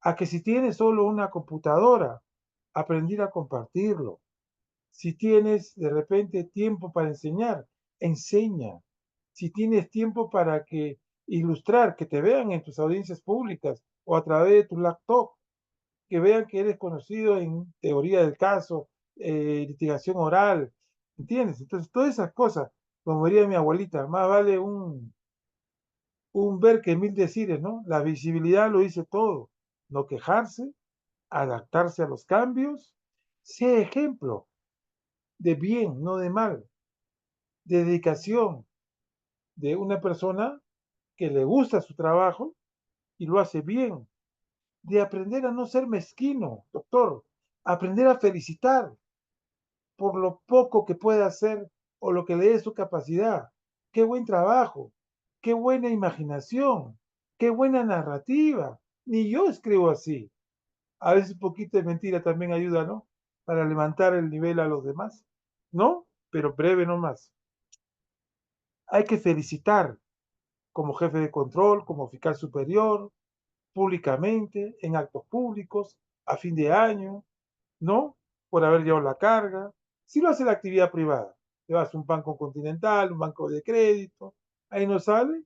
A que si tienes solo una computadora, aprender a compartirlo. Si tienes de repente tiempo para enseñar, enseña. Si tienes tiempo para que ilustrar, que te vean en tus audiencias públicas o a través de tu laptop, que vean que eres conocido en teoría del caso litigación oral, ¿entiendes? Entonces, todas esas cosas, como diría mi abuelita, más vale un ver que mil decires, ¿no? La visibilidad lo dice todo. No quejarse, adaptarse a los cambios, sea ejemplo de bien, no de mal, de dedicación, de una persona que le gusta su trabajo y lo hace bien, de aprender a no ser mezquino, doctor, aprender a felicitar por lo poco que puede hacer o lo que le dé su capacidad. Qué buen trabajo, qué buena imaginación, qué buena narrativa. Ni yo escribo así. A veces un poquito de mentira también ayuda, ¿no? Para levantar el nivel a los demás, ¿no? Pero breve nomás. Hay que felicitar como jefe de control, como fiscal superior, públicamente, en actos públicos, a fin de año, ¿no? Por haber llevado la carga. Si lo hace la actividad privada, te vas a un banco continental, un banco de crédito, ahí no sale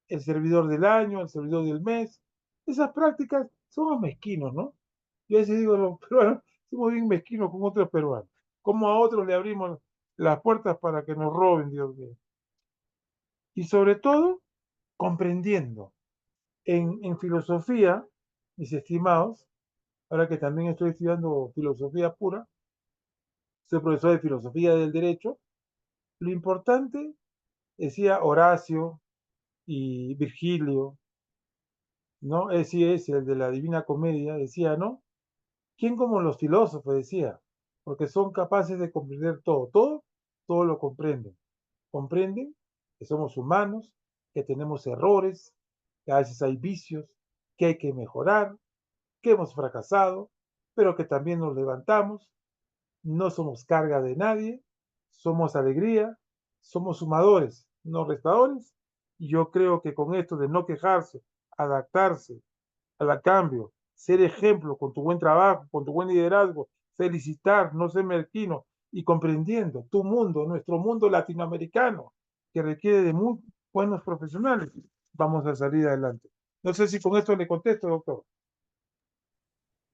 el servidor del año, el servidor del mes. Esas prácticas somos mezquinos, ¿no? Yo a veces digo, los peruanos somos bien mezquinos con otros peruanos. Como a otros le abrimos las puertas para que nos roben, Dios mío. Y sobre todo, comprendiendo. En filosofía, mis estimados, ahora que también estoy estudiando filosofía pura, soy profesor de filosofía del derecho, lo importante, decía Horacio y Virgilio, ¿no? Es el de la Divina Comedia, decía, ¿no? ¿Quién como los filósofos? Decía, porque son capaces de comprender todo lo comprenden. Comprenden que somos humanos, que tenemos errores, que a veces hay vicios, que hay que mejorar, que hemos fracasado, pero que también nos levantamos, no somos carga de nadie, somos alegría, somos sumadores, no restadores, y yo creo que con esto de no quejarse, adaptarse al cambio, ser ejemplo con tu buen trabajo, con tu buen liderazgo, felicitar, no ser mezquino y comprendiendo tu mundo, nuestro mundo latinoamericano, que requiere de muy buenos profesionales, vamos a salir adelante. No sé si con esto le contesto, doctor.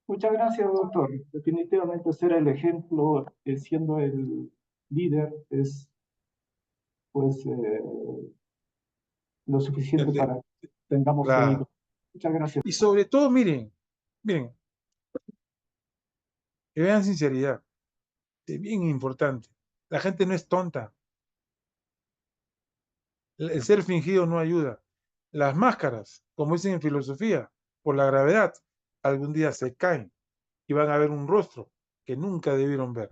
Muchas gracias, doctor. Definitivamente ser el ejemplo, siendo el líder, es pues lo suficiente para que tengamos seguido. Claro. Muchas gracias. Y sobre todo, miren, que vean sinceridad, es bien importante. La gente no es tonta. El ser fingido no ayuda. Las máscaras, como dicen en filosofía, por la gravedad, algún día se caen y van a ver un rostro que nunca debieron ver.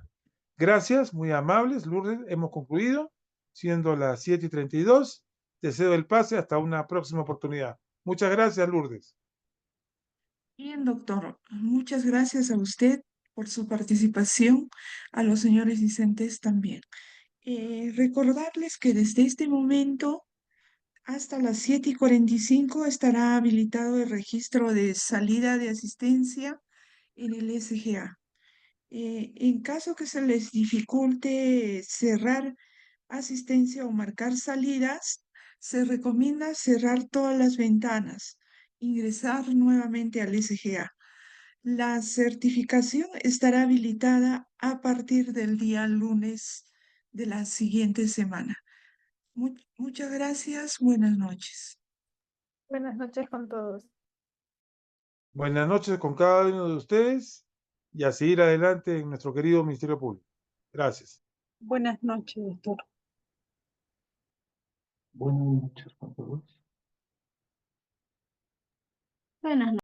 Gracias, muy amables, Lourdes. Hemos concluido, siendo las 7:32. Te cedo el pase hasta una próxima oportunidad. Muchas gracias, Lourdes. Bien, doctor, muchas gracias a usted por su participación, a los señores discentes también. Recordarles que desde este momento hasta las 7:45 estará habilitado el registro de salida de asistencia en el SGA. En caso que se les dificulte cerrar asistencia o marcar salidas, se recomienda cerrar todas las ventanas, ingresar nuevamente al SGA. La certificación estará habilitada a partir del día lunes de la siguiente semana. Muchas gracias, buenas noches. Buenas noches con todos. Buenas noches con cada uno de ustedes y a seguir adelante en nuestro querido Ministerio Público. Gracias. Buenas noches, doctor. Buenas noches, por favor. Buenas